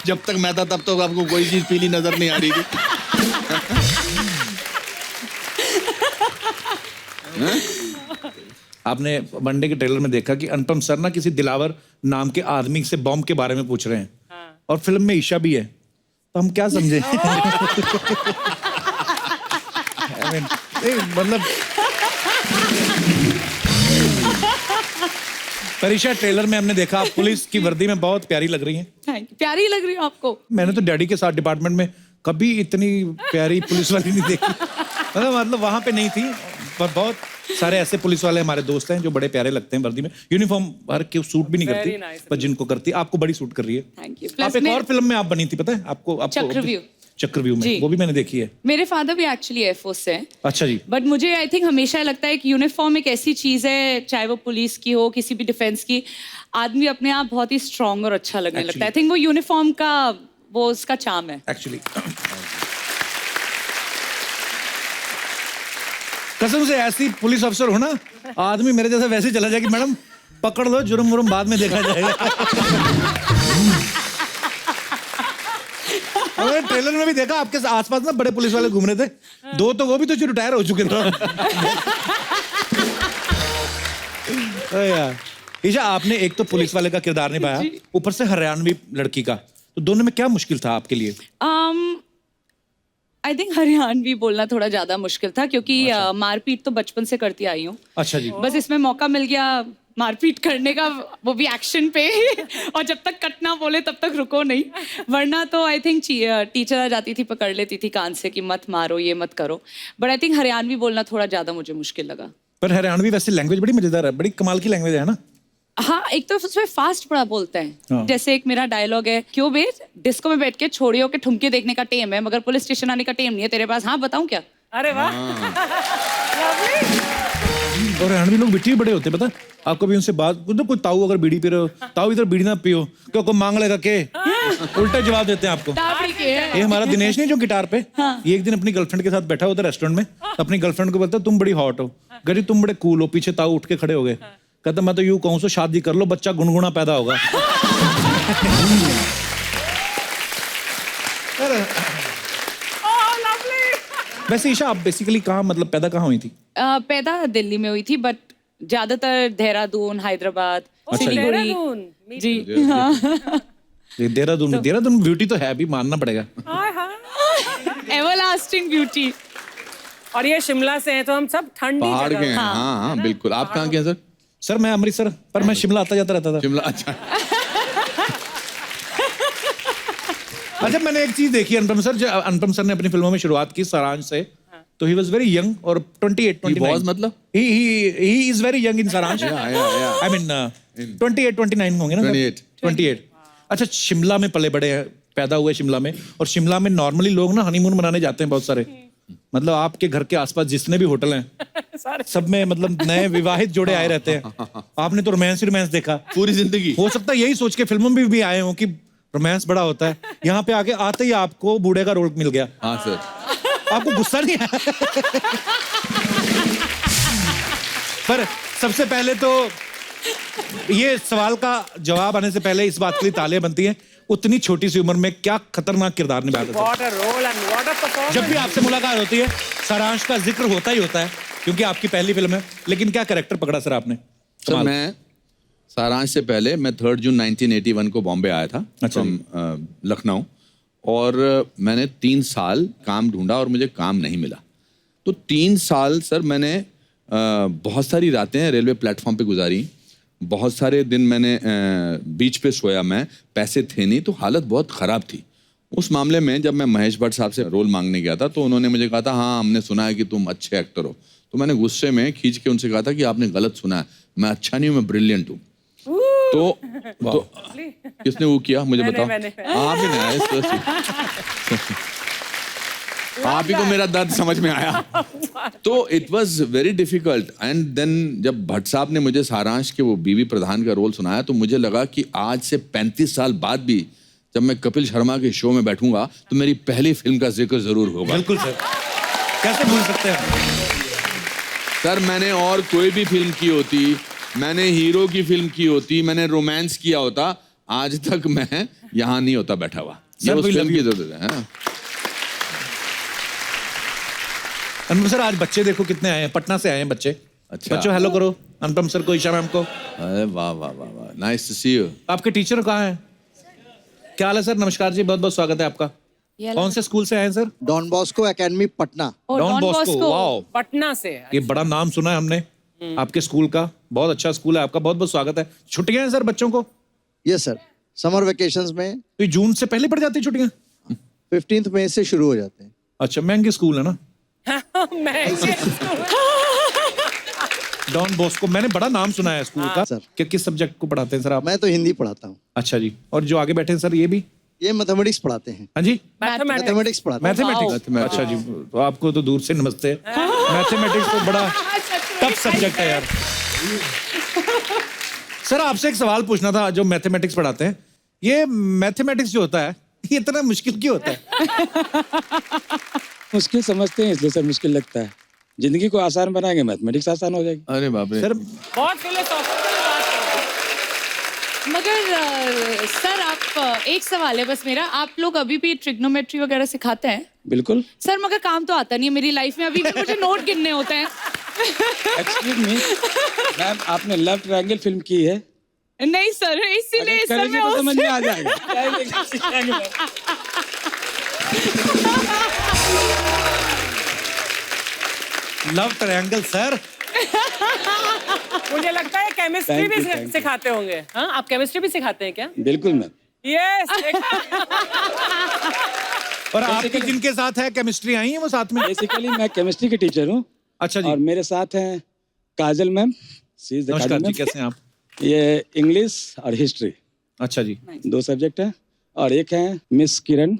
जब तक मैं था तब तो आपको कोई चीज पीली नजर नहीं आ रही थी। आपने वनडे के ट्रेलर में देखा कि अनुपम सर ना किसी दिलावर नाम के आदमी से बॉम्ब के बारे में पूछ रहे हैं। और फिल्म में ईशा भी है, तो हम क्या समझे? मतलब परीक्षा ट्रेलर में हमने देखा आप पुलिस की वर्दी में बहुत प्यारी लग रही हैं। Thank you. प्यारी लग रही है आपको? मैंने तो डैडी के साथ डिपार्टमेंट में कभी इतनी प्यारी पुलिस वाली नहीं देखी। मतलब वहां पे नहीं थी, पर बहुत सारे ऐसे पुलिस वाले हमारे दोस्त हैं जो बड़े प्यारे लगते हैं वर्दी में। यूनिफॉर्म हर के सूट भी नहीं करती, पर जिनको करती आपको बड़ी सूट कर रही है। Thank you. आप एक और फिल्म में आप बनी थी, पता है आपको? चक्रव्यूह में, वो भी मैंने देखी है। मेरे फादर भी एक्चुअली एयरफोर्स से हैं। अच्छा जी। बट मुझे आई थिंक हमेशा लगता है कि यूनिफॉर्म एक ऐसी चीज है, चाहे वो पुलिस की हो, किसी भी डिफेंस की, आदमी अपने आप बहुत ही स्ट्रांग और अच्छा लगने लगता है। आई थिंक वो यूनिफॉर्म का वो उसका चार्म है एक्चुअली। कसम से ऐसी पुलिस अफसर हो ना, आदमी मेरे जैसा वैसे चला जाए कि मैडम पकड़ लो, जुर्म मुर्म बाद में देखा जाएगा। मैंने ट्रेलर में भी देखा आपके आसपास ना बड़े पुलिस वाले घूम रहे थे, 2 तो वो भी तो जो रिटायर हो चुके थे। अरे यार ईशा, आपने एक तो पुलिस वाले का किरदार निभाया, ऊपर से हरियाणवी लड़की का, तो दोनों में क्या मुश्किल था आपके लिए? आई थिंक हरियाणवी बोलना थोड़ा ज्यादा मुश्किल था, क्योंकि मारपीट तो बचपन से करती आई हूँ। अच्छा जी। बस इसमें मौका मिल गया मारपीट करने का, वो भी एक्शन पे और जब तक कट ना बोले तब तक रुको नहीं, वरना तो आई थिंक टीचर आ जाती थी, पकड़ लेती थी कान से कि मत मारो, ये मत करो। बट आई थिंक हरियाणवी बोलना थोड़ा ज्यादा मुझे मुश्किल लगा। पर हरियाणवी वैसे लैंग्वेज बड़ी मजेदार है, बड़ी कमाल की लैंग्वेज है ना? हाँ, एक तो उसमें फास्ट बड़ा बोलते हैं। हाँ। जैसे एक मेरा डायलॉग है, क्यों बे डिस्को में बैठ के छोड़ियों के ठुमके देखने का टेम है, मगर पुलिस स्टेशन आने का टेम नहीं है तेरे पास। हाँ बताऊं क्या? अरे वाह। और हरियाणवी लोग बिट्टी बड़े होते हैं, पता? आप कभी उनसे बात, कोई ताऊ अगर बीड़ी पी रहे हो, ताऊ इधर बीड़ी ना पियो, क्यों को मांग लेगा के, उल्टा जवाब देते हैं आपको। ये हमारा दिनेश नहीं जो गिटार पे, ये एक दिन अपनी गर्लफ्रेंड के साथ बैठा होता रेस्टोरेंट में, अपनी गर्लफ्रेंड को बोलता तुम बड़ी हॉट हो, गरी तुम बड़े कूल हो, पीछे ताऊ उठ के खड़े हो गए, कहता मैं तो यूं कहूँ सो शादी कर लो, बच्चा गुनगुना पैदा होगा। वैसे ईशा, आप बेसिकली कहाँ, मतलब पैदा कहाँ हुई थी? पैदा दिल्ली में हुई थी, बट ज्यादातर देहरादून, हैदराबाद, सिलीगुड़ी। जी हाँ। देहरादून ब्यूटी तो है भी, मानना पड़ेगा। Everlasting beauty. और ये शिमला से हैं, तो हम सब ठंडी पहाड़ के जगह। हैं। हाँ, बिल्कुल। आप कहाँ के हैं सर? सर मैं अमृतसर, पर मैं शिमला आता जाता रहता था। शिमला, अच्छा। अच्छा, मैंने एक चीज देखी अनुपम सर, अनुपम सर ने अपनी फिल्मों में शुरुआत की सारांश से, तो ही वाज वेरी यंग, और 28-29 मतलब he is very young in Saaransh. I mean 28-29 होंगे ना? 28। अच्छा, शिमला में पले बड़े हैं, पैदा हुए शिमला में, और शिमला में नॉर्मली लोग ना हनीमून मनाने जाते हैं बहुत सारे, मतलब आपके घर के आसपास जितने भी होटल हैं सब में मतलब नए विवाहित जोड़े आए रहते हैं। आपने तो रोमांस देखा पूरी जिंदगी। हो सकता है यही सोच के फिल्मों में भी आए हो कि रोमांस बड़ा होता है, यहाँ पे आके आते ही आपको बूढ़े का रोल मिल गया। हाँ सर। आपको गुस्सा नहीं आया? पर सबसे पहले तो ये सवाल का जवाब आने से पहले इस बात के लिए तालियां बनती हैं, उतनी छोटी सी उम्र में क्या खतरनाक किरदार निभाते थे। What a role and what a performance. जब भी आपसे मुलाकात होती है सारांश का जिक्र होता ही होता है, क्योंकि आपकी पहली फिल्म है, लेकिन क्या कैरेक्टर पकड़ा सर आपने? सर मैं सारांश से पहले मैं 3 जून 1981 को बॉम्बे आया था, अच्छा। लखनऊ, और मैंने 3 साल काम ढूंढा और मुझे काम नहीं मिला। तो 3 साल सर मैंने बहुत सारी रातें रेलवे प्लेटफॉर्म पे गुजारी, बहुत सारे दिन मैंने बीच पे सोया, मैं पैसे थे नहीं, तो हालत बहुत ख़राब थी। उस मामले में जब मैं महेश भट्ट साहब से रोल मांगने गया था, तो उन्होंने मुझे कहा था हाँ हमने सुना है कि तुम अच्छे एक्टर हो। तो मैंने गुस्से में खींच के उनसे कहा था कि आपने गलत सुना है, मैं अच्छा नहीं हूँ, मैं ब्रिलियंट हूँ। तो किसने वो किया मुझे बताओ? आप ही नहीं, आप ही को मेरा दर्द समझ में आया। तो it was very difficult, and then जब भट्ट साहब ने मुझे सारांश के वो बीवी प्रधान का रोल सुनाया, तो मुझे लगा कि आज से 35 साल बाद भी जब मैं कपिल शर्मा के शो में बैठूंगा तो मेरी पहली फिल्म का जिक्र जरूर होगा। बिल्कुल सर, कैसे भूल सकते हैं सर। मैंने और कोई भी फिल्म की होती, मैंने हीरो की फिल्म की होती, मैंने रोमांस किया होता, आज तक मैं यहाँ नहीं होता बैठा हुआ। ये उस फिल्म की जरूरत है। अनुपम सर आज बच्चे देखो कितने आए हैं, पटना से आए हैं बच्चे। अच्छा। बच्चों हेलो करो अनुपम सर को, ईशा मैम को। अरे वाह वाह वाह वाह, नाइस टू सी यू। आपके टीचर कहाँ हैं? क्या हाल है सर? नमस्कार जी, बहुत बहुत स्वागत है आपका। कौन से स्कूल से आए हैं sir? Don Bosco Academy Patna. Don Bosco, wow, Patna से। ये बड़ा नाम सुना है हमने आपके स्कूल का, बहुत अच्छा स्कूल है आपका, बहुत बहुत स्वागत है। छुट्टियां हैं सर बच्चों को? यस सर, समर वेकेशंस में। तो जून से पहले पड़ जाती है छुट्टियां? 15 मई से शुरू हो जाते हैं। अच्छा, महंगे स्कूल है ना डॉन बॉस्को, मैंने बड़ा नाम सुना है स्कूल का। सर किस सब्जेक्ट को पढ़ाते हैं सर आप? मैं तो हिंदी पढ़ाता हूँ। अच्छा जी, और जो आगे बैठे हैं सर ये भी? ये मैथमेटिक्स पढ़ाते हैं। हाँ जी, मैथमेटिक्स पढ़ाते हैं। मैथमेटिक्स, अच्छा जी, तो आपको तो दूर से नमस्ते। मैथमेटिक्स तो बड़ा टफ सब्जेक्ट है यार। सर आपसे एक सवाल पूछना था, जो मैथमेटिक्स पढ़ाते हैं, ये मैथमेटिक्स जो होता है ये इतना मुश्किल क्यों होता है? मुश्किल समझते हैं इसलिए सर मुश्किल लगता है। जिंदगी को आसान बनाएंगे मैथमेटिक्स आसान हो जाएगी। अरे बाप रे सर, बहुत फिलोसॉफिकल बात है। मगर सर आप एक सवाल है बस मेरा, आप लोग अभी भी ट्रिग्नोमेट्री वगैरह सिखाते हैं? बिल्कुल सर, मगर काम तो आता नहीं है मेरी लाइफ में, अभी भी मुझे नोट गिनने होते हैं। एक्सक्यूज मी, मैम आपने लव ट्रायंगल फिल्म की है? नहीं सर, इसीलिए अगर सर करेंगे मैं तो समझ में उस- आ जाएगा। ट्रायंगल सीखेंगे मैम। Love triangle sir. मुझे लगता है केमिस्ट्री Thank भी you, thank you. सिखाते होंगे। हाँ, आप केमिस्ट्री भी सिखाते हैं क्या? बिल्कुल मैम। यस। और आपकी जिनके साथ है केमिस्ट्री आई है वो साथ में? बेसिकली मैं केमिस्ट्री के टीचर हूँ। अच्छा जी। और मेरे साथ हैं काजल मैम। नमस्कार जी, कैसे हैं आप? ये इंग्लिश और हिस्ट्री। अच्छा जी। 2 सब्जेक्ट है। और एक है मिस किरण।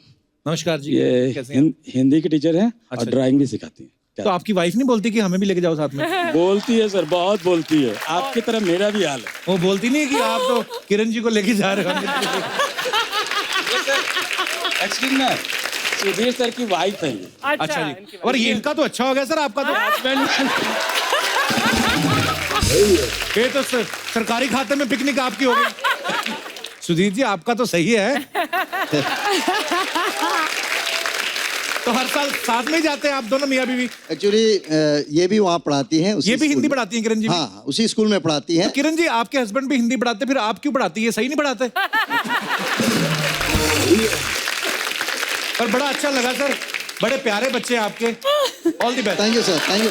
नमस्कार जी, ये कैसे हैं? हिंदी की टीचर है अच्छा और जी। ड्राइंग भी सिखाती है। तो आपकी वाइफ नहीं बोलती कि हमें भी लेके जाओ साथ में? बोलती है सर, बहुत बोलती है। आपकी तरह मेरा भी हाल है। वो बोलती नहीं है कि आप तो किरण जी को लेके जा रहे हो? एक्चुअली ना सुधीर सर की वाइफ है ये। अच्छा जी। और ये इनका तो अच्छा हो गया सर, आपका तो हस्बैंड। ये तो सरकारी खाते में पिकनिक आपकी हो गई। सुधीर जी आपका तो सही है। तो हर साल साथ में ही जाते हैं आप दोनों मियां बीवी? एक्चुअली ये भी वहाँ पढ़ाती हैं। ये भी हिंदी पढ़ाती हैं किरण जी? हाँ, उसी स्कूल में पढ़ाती हैं। तो किरण जी आपके हस्बैंड भी हिंदी पढ़ाते, फिर आप क्यों पढ़ाती है? सही नहीं पढ़ाते? पर बड़ा अच्छा लगा सर, बड़े प्यारे बच्चे हैं आपके। All the best. Thank you sir, thank you.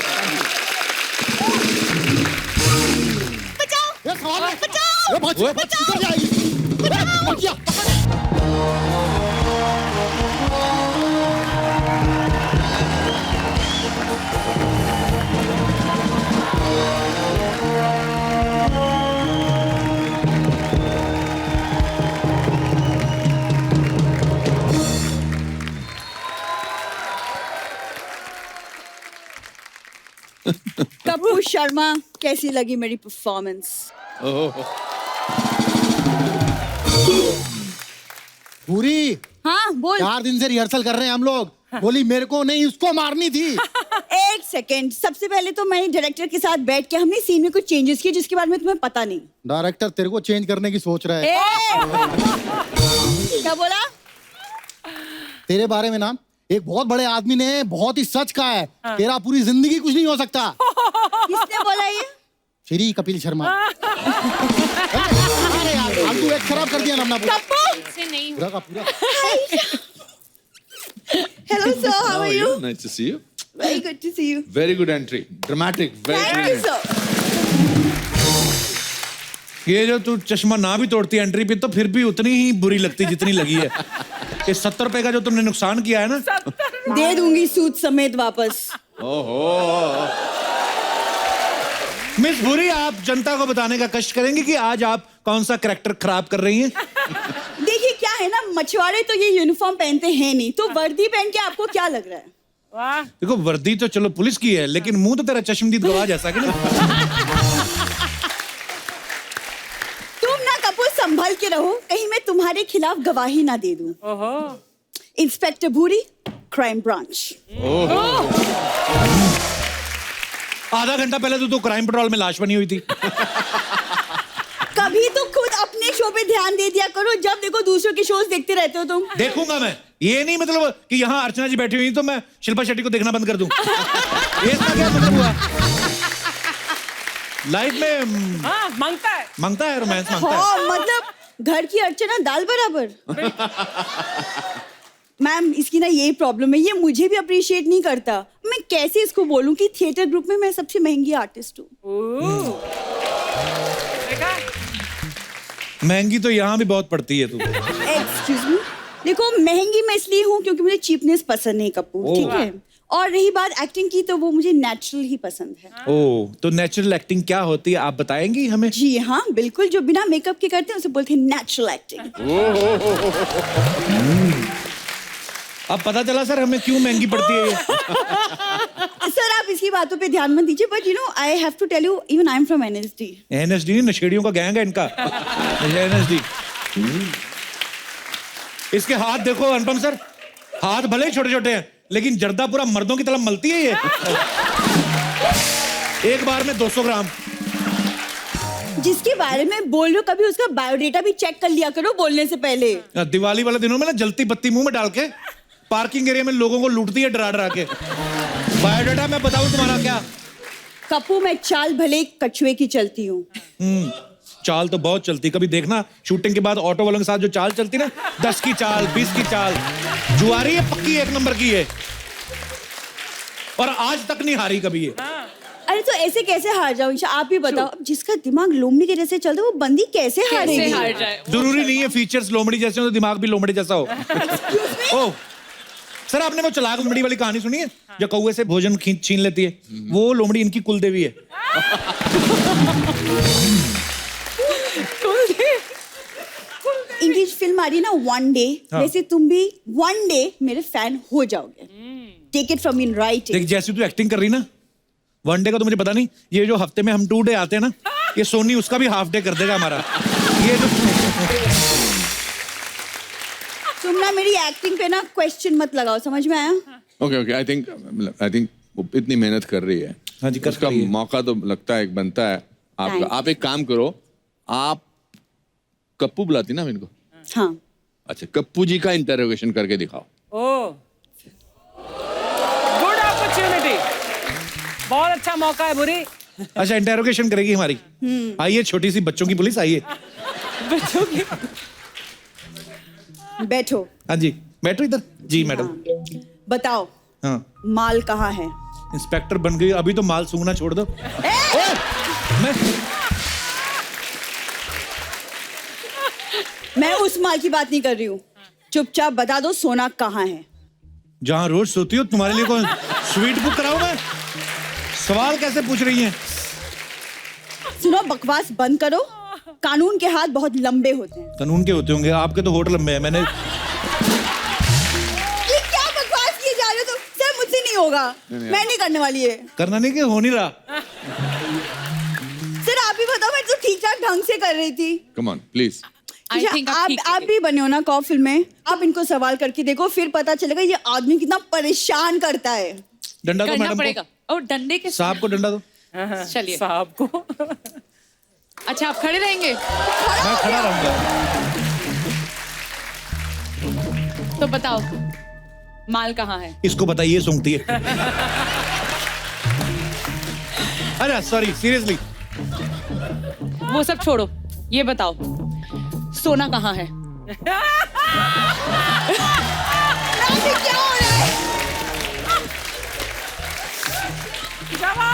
Kapoor Sharma, कैसी लगी मेरी परफॉर्मेंस? पूरी हाँ बोल। 4 दिन से रिहर्सल कर रहे हैं हम लोग। बोली मेरे को नहीं, उसको मारनी थी। एक सेकेंड, सबसे पहले तो मैं डायरेक्टर के साथ बैठ के हमने सीन में कुछ चेंजेस किए जिसके बारे में तुम्हें पता नहीं। डायरेक्टर तेरे को चेंज करने की सोच रहा है। क्या बोला? तेरे बारे में ना एक बहुत बड़े आदमी ने बहुत ही सच कहा है। तेरा पूरी जिंदगी कुछ नहीं हो सकता। किसने बोला ये? श्री कपिल शर्मा। अरे यार, फालतू एक खराब कर दिया ना अपना पूरा का पूरा। Hello sir, how are you? Nice to see you. Very good to see you. Very good entry. Dramatic. Thank you sir. ये जो तू चश्मा ना भी तोड़ती है एंट्री पे तो फिर भी उतनी ही बुरी लगती जितनी लगी है। ये 70 रुपए का जो तुमने नुकसान किया है ना, दे दूंगी सूद समेत वापस। ओहो। मिस भूरी, आप जनता को बताने का कष्ट करेंगे कि आज आप कौन सा कैरेक्टर खराब कर रही हैं? देखिए क्या है ना, मछुआरे तो ये यूनिफॉर्म पहनते हैं नहीं, तो वर्दी पहन के आपको क्या लग रहा है? वाह। देखो वर्दी तो चलो पुलिस की है, लेकिन मुंह तो तेरा चश्मदीद गवाह जैसा कि नहीं। तुम ना कपूर संभल के रहो, कहीं मैं तुम्हारे खिलाफ गवाही ना दे दूं। ओहो। इंस्पेक्टर भूरी, क्राइम ब्रांच। आधा घंटा पहले तो क्राइम पेट्रोल में लाश बनी हुई थी। कभी तो खुद अपने शो पे ध्यान दे दिया करो, जब देखो दूसरों के शोज देखते रहते हो तुम। देखूंगा मैं, ये नहीं मतलब कि यहाँ अर्चना जी बैठी हुई तो मैं शिल्पा शेट्टी को देखना बंद कर दूं। ये इसका क्या मतलब हुआ? लाइफ में हाँ, मांगता है रोमांस मांगता है। हाँ, मतलब घर की अर्चना दाल बराबर। मैम इसकी ना यही प्रॉब्लम है, ये मुझे भी अप्रिशिएट नहीं करता। मैं कैसे इसको बोलूं कि थिएटर ग्रुप में मैं सबसे महंगी आर्टिस्ट हूँ। महंगी तो यहाँ भी बहुत पड़ती है तू। एक्सक्यूज मी, देखो महंगी मैं इसलिए हूँ क्योंकि मुझे चीपनेस पसंद नहीं कपूर, ठीक है? और रही बात एक्टिंग की, तो वो मुझे नेचुरल ही पसंद है। ओह, तो नेचुरल एक्टिंग क्या होती है आप बताएंगी हमें? जी हाँ बिल्कुल, जो बिना मेकअप के करते हैं उसे बोलते हैं नेचुरल एक्टिंग। अब पता चला सर हमें क्यों महंगी पड़ती है ये। सर आप इसकी बातों पे ध्यान मत दीजिए, but you know I have to tell you, even I am from NSD। NSD नशेड़ियों का गैंग है इनका। NSD। इसके हाथ देखो अनुपम सर, हाथ भले ही छोटे छोटे हैं लेकिन जर्दा पूरा मर्दों की तरह मलती है ये। एक बार में 200 ग्राम। जिसके बारे में बोल रहे हो कभी उसका बायोडेटा भी चेक कर लिया करो बोलने से पहले। दिवाली वाले दिनों में ना जलती बत्ती मुंह में डाल के पार्किंग एरिया में लोगों को लूटती है डरा डरा के। बायोडाटा मैं बताऊं तुम्हारा क्या? कप्पू मैं चाल भले कछुए की चलती हूँ। चाल तो बहुत चलती, कभी देखना शूटिंग के बाद ऑटो वालों के साथ जो चाल चलती ना, 10 की चाल, 20 की चाल, जुआरी है पक्की, 1 नंबर की है, और आज तक नहीं हारी कभी ये। अरे तो ऐसे कैसे हार जाऊं? आप ही बताओ, जिसका दिमाग लोमड़ी के जैसे चलता है वो बंदी कैसे हारेगी? हार जाए? जरूरी नहीं है फीचर्स लोमड़ी जैसे हो तो दिमाग भी लोमड़ी जैसा हो। ओ सर, आपने वो चलाक लोमड़ी वाली कहानी सुनी है जो कौवे से भोजन छीन लेती है? वो लोमड़ी इनकी कुलदेवी है। इनकी फिल्म आ रही है ना वन डे, वैसे तुम भी वन डे मेरे फैन हो जाओगे। Take it from me in writing. देख जैसी तू एक्टिंग कर रही ना, वन डे का तो मुझे पता नहीं, ये जो हफ्ते में हम 2 डे आते हैं ना, ये सोनी उसका भी हाफ डे कर देगा हमारा। ये जो तुम ना मेरी एक्टिंग पे ना क्वेश्चन मत लगाओ, समझ में आया? ओके आई थिंक वो इतनी मेहनत कर रही है, हाँ जी, उसका मौका तो लगता है बनता है आपका। आप एक काम करो, आप कप्पू बुलाती ना इनको? हाँ। अच्छा, कप्पू जी का इंटरोगेशन करके दिखाओ। ओह, गुड अपॉर्चुनिटी, बहुत अच्छा मौका है बुरी। अच्छा, इंटरोगेशन करेगी हमारी। आइए छोटी सी बच्चों की पुलिस, आइए। बच्चों की बैठो। हाँ जी, बैठो इधर जी मैडम। बताओ, हाँ, माल कहाँ है? इंस्पेक्टर बन गई, अभी तो माल सूंघना छोड़ दो। मैं उस माल की बात नहीं कर रही हूँ, चुपचाप बता दो सोना कहाँ है? जहाँ रोज सोती हो, तुम्हारे लिए कौन स्वीट बुक कराऊं मैं? सवाल कैसे पूछ रही हैं? सुनो, बकवास बंद करो, कानून के हाथ बहुत लंबे होते हैं। कानून के होते होंगे, आपके तो होठ लंबे हैं। मैंने ये क्या बकवास किए जा रहे हो तुम? सर मुझसे नहीं होगा, मैं नहीं करने वाली है। करना नहीं कि हो नहीं रहा। सर आप ही बताओ, मैं तो ठीक ठाक ढंग से कर रही थी। Come on please. आप भी बने हो ना कॉ फिल्म में, आप इनको सवाल करके देखो, फिर पता चलेगा ये आदमी कितना परेशान करता है। डंडा दो मैडम पड़ेगा। और डंडे के सांप को डंडा दो। चलिए साहब को। अच्छा, आप खड़े रहेंगे? मैं खड़ा रहूंगा। तो बताओ, माल कहाँ है? इसको बताइए, सूंघती है। अरे सॉरी, सीरियसली। वो सब छोड़ो, ये बताओ सोना कहाँ है? क्या हो रहा है?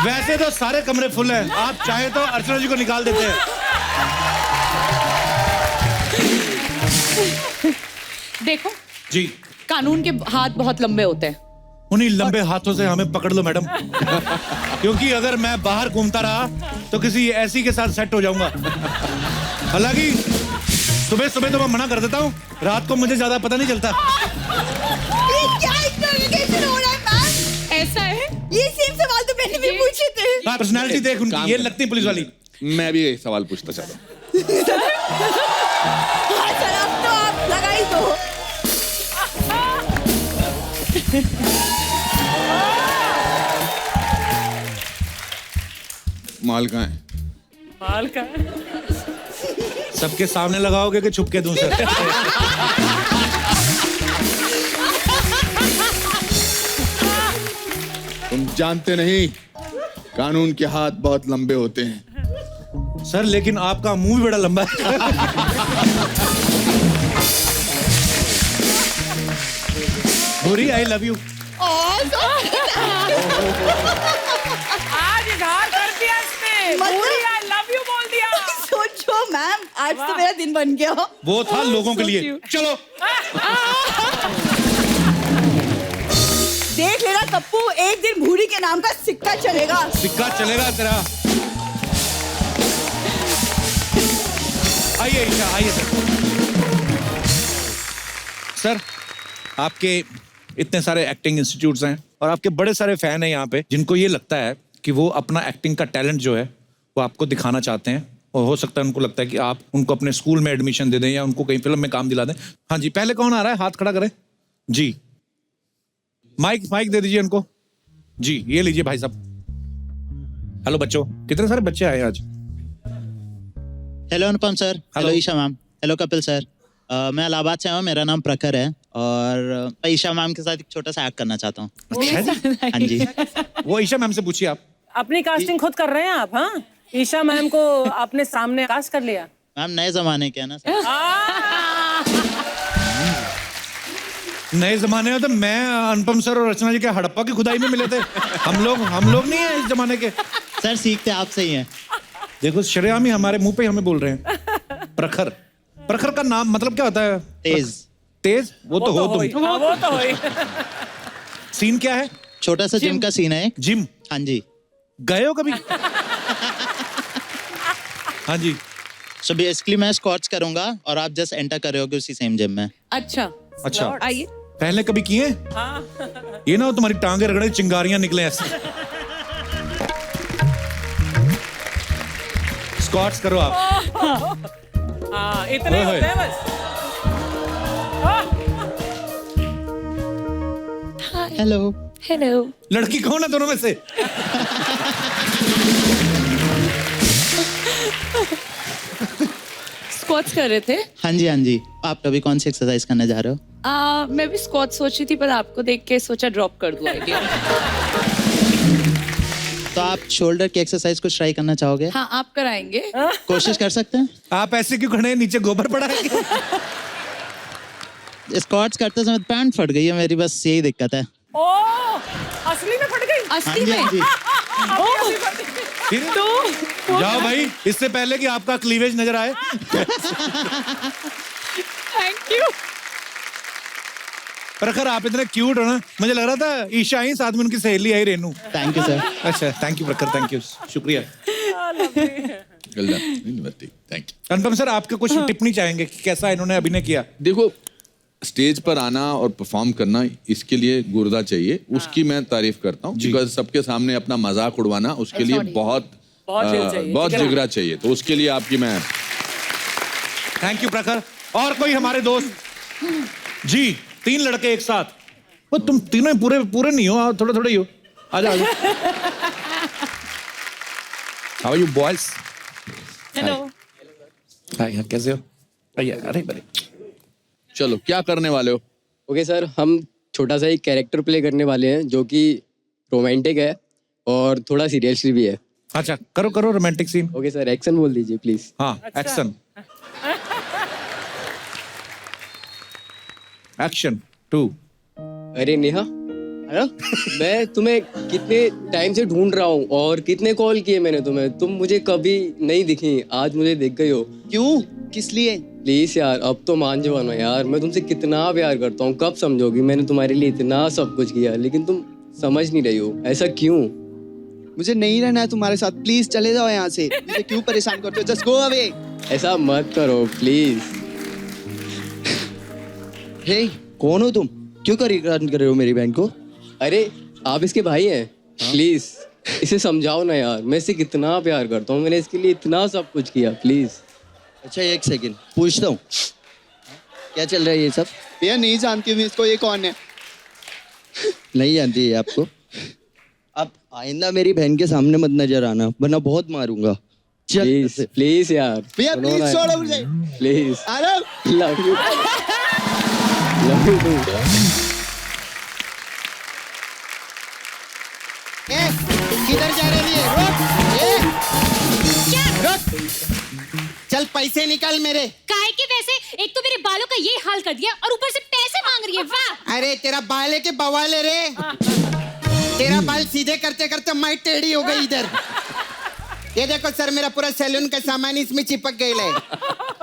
वैसे तो सारे कमरे फुल हैं, आप चाहे तो अर्चना जी को निकाल देते हैं। देखो जी, कानून के हाथ बहुत लंबे होते हैं। उन्हीं लंबे हाथों से हमें पकड़ लो मैडम, क्योंकि अगर मैं बाहर घूमता रहा तो किसी ऐसी के साथ सेट हो जाऊंगा। हालांकि सुबह सुबह तो मैं मना कर देता हूँ, रात को मुझे ज्यादा पता नहीं चलता। क्या इंटरोगेशन हो रहा है मैम? ऐसा है? ये सेम सवाल तो मैंने भी पूछे थे। पर्सनालिटी देख उनकी, ये लगती पुलिस वाली। मैं भी यही सवाल पूछता चाहता हूँ। हाँ सर, अब तो आप लगा ही दो। माल कहाँ है? माल का सबके सामने लगाओगे कि छुप के दूं सर? तुम जानते नहीं, कानून के हाथ बहुत लंबे होते हैं। सर लेकिन आपका मुंह भी बड़ा लंबा है। भूरी, आई लव यू। आज इजहार कर दिया इसने। पूरी आई लव यू बोल दिया। सोचो मैम, आज तो मेरा दिन बन गया। वो था लोगों के लिए। चलो देख लेना कप्पू, एक दिन भूरी के नाम का सिक्का चलेगा। सिक्का चलेगा तेरा। आइए ईशा, आइए सर। आपके इतने सारे एक्टिंग इंस्टीट्यूट्स हैं और आपके बड़े सारे फैन हैं यहाँ पे, जिनको ये लगता है कि वो अपना एक्टिंग का टैलेंट जो है वो आपको दिखाना चाहते हैं, और हो सकता है उनको लगता है कि आप उनको अपने स्कूल में एडमिशन दे दें या उनको कहीं फिल्म में काम दिला दें। हाँ जी, पहले कौन आ रहा है? हाथ खड़ा करें जी। माइक दे दीजिए उनको जी। ये लीजिए भाई साहब। हेलो बच्चों, कितने सारे बच्चे आए आज? Hello Anupam sir, hello Isha ma'am, hello Kapil sir. मैं इलाहाबाद से हूँ, मेरा नाम प्रखर है और ईशा मैम के साथ एक छोटा सा एक्ट करना चाहता हूँ। अच्छा जी? हाँ जी। वो ईशा मैम से पूछिए आप। अपनी कास्टिंग खुद कर रहे हैं आप? हाँ, ईशा मैम को आपने सामने कास्ट कर लिया। मैम नए जमाने के है ना सर। नए जमाने में तो मैं अनुपम सर और रचना जी के हड़प्पा की खुदाई में मिले थे। हम लोग नहीं है इस जमाने के। सर सीखते आपसे ही हैं। देखो श्रेयाम ही हमारे मुंह पे हमें बोल रहे हैं। प्रखर, प्रखर का नाम मतलब क्या होता है? तेज। तेज? वो तो हो तुम। वो तो हो। सीन क्या है? छोटा सा जिम का सीन है। जिम? हाँ जी। गए हो कभी? हाँ जी। सो बेसिकली मैं स्क्वाट्स करूंगा और आप जस्ट एंटर कर रहे होगे उसी सेम जिम में। अच्छा अच्छा, आइए। पहले कभी किए? ये ना हो तुम्हारी टांगे रगड़े चिंगारियां निकले ऐसे। स्क्वाट्स करो आप। हाँ, इतने होते हैं बस। हेलो। हेलो। लड़की कौन है दोनों में से? स्क्वाट्स कर रहे थे? हाँ जी हाँ जी। आप कभी कौन सी एक्सरसाइज करने जा रहे हो? मैं भी स्क्वाट सोची थी पर आपको देख के सोचा ड्रॉप कर दूं आइडिया। तो आप शोल्डर की एक्सरसाइज कुछ ट्राई करना चाहोगे? हाँ, आप कराएंगे? कोशिश कर सकते हैं। आप ऐसे क्यों खड़े हैं? नीचे गोबर पड़ा है? स्क्वाट्स करते समय पैंट फट गई है मेरी, बस यही दिक्कत है। असली में फट गई? असली में? तो जाओ भाई, इससे पहले कि आपका क्लीवेज नजर आए। Thank you. प्रखर आप इतने क्यूट हो ना, मुझे लग रहा था ईशा आई, साथ में उनकी सहेली आई रेनू। Thank you sir. अच्छा, thank you Prakhar, thank you, शुक्रिया। Thank you. अनुपम सर, आपका कुछ टिप्पणी चाहेंगे कि कैसा इन्होंने अभिनय किया? देखो, स्टेज पर आना और परफॉर्म करना, इसके लिए गुर्दा चाहिए, उसकी मैं तारीफ करता हूँ। बिकॉज सबके सामने अपना मजाक उड़वाना, उसके लिए बहुत जिगरा चाहिए। तो उसके लिए आपकी मैं थैंक यू प्रखर। और कोई हमारे दोस्त जी? 3 लड़के एक साथ। वो तुम तीनों पूरे नहीं हो, थोड़े थोड़े ही हो। आजा आजा। How are you boys? Hello. Hi, कैसे हो? अरे बड़े। चलो, क्या करने वाले हो? ओके सर, हम छोटा सा एक कैरेक्टर प्ले करने वाले हैं जो कि रोमांटिक है और थोड़ा सीरियस भी है। अच्छा, करो romantic scene. Okay sir, action बोल दीजिए प्लीज। हाँ, एक्शन। एक्शन 2। अरे नेहा, मैं तुम्हें कितने टाइम से ढूंढ रहा हूँ और कितने कॉल किए मैंने तुम्हें, तुम मुझे कभी नहीं दिखी, आज मुझे दिख गई हो। क्यों? किस लिए? प्लीज यार, अब तो मान जाओ ना यार, मैं तुमसे कितना प्यार करता हूँ, कब समझोगी? मैंने तुम्हारे लिए इतना सब कुछ किया लेकिन तुम समझ नहीं रही हो, ऐसा क्यों? मुझे नहीं रहना है तुम्हारे साथ, प्लीज चले जाओ यहाँ से। मुझे क्यों परेशान करते हो? Just go away. ऐसा मत करो प्लीज। हे, कौन हो तुम? क्यों परेशान कर रहे हो मेरी बहन को? अरे आप इसके भाई हैं, प्लीज इसे समझाओ ना यार, मैं इसे कितना प्यार करता हूँ, मैंने इसके लिए इतना सब कुछ किया, प्लीज। अच्छा, एक सेकंड पूछता हूँ, क्या चल रहा है ये सब? भैया नहीं जानती हूँ मैं इसको, ये कौन है? नहीं जानती है आपको? आप आइंदा मेरी बहन के सामने मत नजर आना, वरना बहुत मारूंगा। प्लीज प्लीज यार भैया, प्लीज छोड़ो मुझे, प्लीज। अरे लव यू, लव यू। किधर जा रही है? रुक। चल पैसे निकाल मेरे। काहे के वैसे? एक तो मेरे बालों का ये हाल कर दिया और ऊपर से पैसे मांग रही है। वाह! अरे तेरा बाल है के बवाल है रे? तेरा बाल सीधे करते करते मैं टेढ़ी हो गई इधर। ये देखो सर, मेरा पूरा सैलून का सामान इसमें चिपक गया है।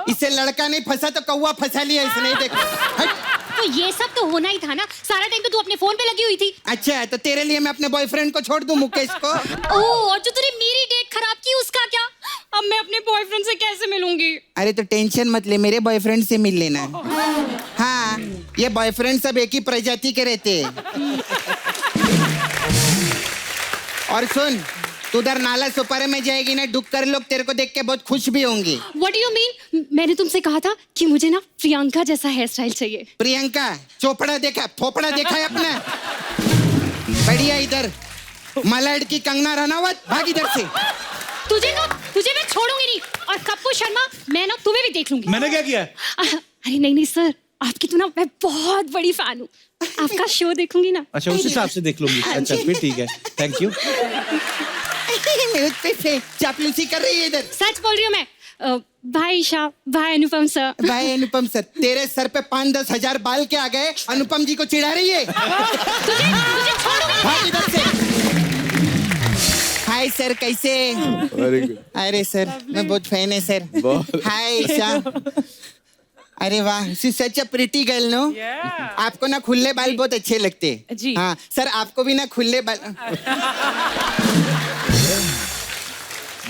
इससे लड़का नहीं फंसा तो कौवा फंसा लिया इसने। देखो, तो ये सब तो होना ही था ना, सारा टाइम तो तू अपने फोन पे लगी हुई थी। अच्छा, तो तेरे लिए मैं अपने बॉयफ्रेंड को छोड़ दूं, मुकेश को? ओह, और जो तूने मेरी डेट खराब की उसका क्या? अब मैं अपने बॉयफ्रेंड से कैसे मिलूंगी? अरे तो टेंशन मत ले, मेरे बॉयफ्रेंड से मिल लेना। हाँ, ये बॉयफ्रेंड सब एक ही प्रजाति के रहते हैं। और सुन, तू उधर नाला सुपारे में जाएगी ना, डुक्कर लोग तेरे को देख के बहुत खुश भी होंगे। What do you mean? मैंने तुमसे कहा था कि मुझे ना प्रियंका जैसा हेयर स्टाइल चाहिए। प्रियंका चोपड़ा देखा, फोपड़ा देखा है अपना? बढ़िया, इधर मलाड की कंगना रनावत, भाग इधर से। तुझे मैं छोड़ूंगी नहीं, और कप्पू शर्मा, मैं ना तुम्हें भी देख लूंगी। मैंने क्या किया? अरे नहीं सर, आपकी तो ना मैं बहुत बड़ी फैन हूँ, आपका शो देखूंगी ना। अच्छा, उस हिसाब से देख लूंगी। अच्छा, फिर ठीक है, थैंक यू। मुझ पे चापलूसी कर रही है इधर। सच बोल रही हूँ मैं। भाई ईशा, भाई अनुपम सर। भाई अनुपम सर, तेरे सर पे 5-10 हजार बाल के आ गए, अनुपम जी को चिढ़ा रही है। तुझे छोड़ूंगा भाग इधर से। हाय सर, कैसे? अरे सर, मैं बहुत फैन है सर। हाय ईशा। अरे वाह, she such a pretty girl no. आपको ना खुले बाल बहुत अच्छे लगते जी। हाँ सर, आपको भी ना खुले बाल।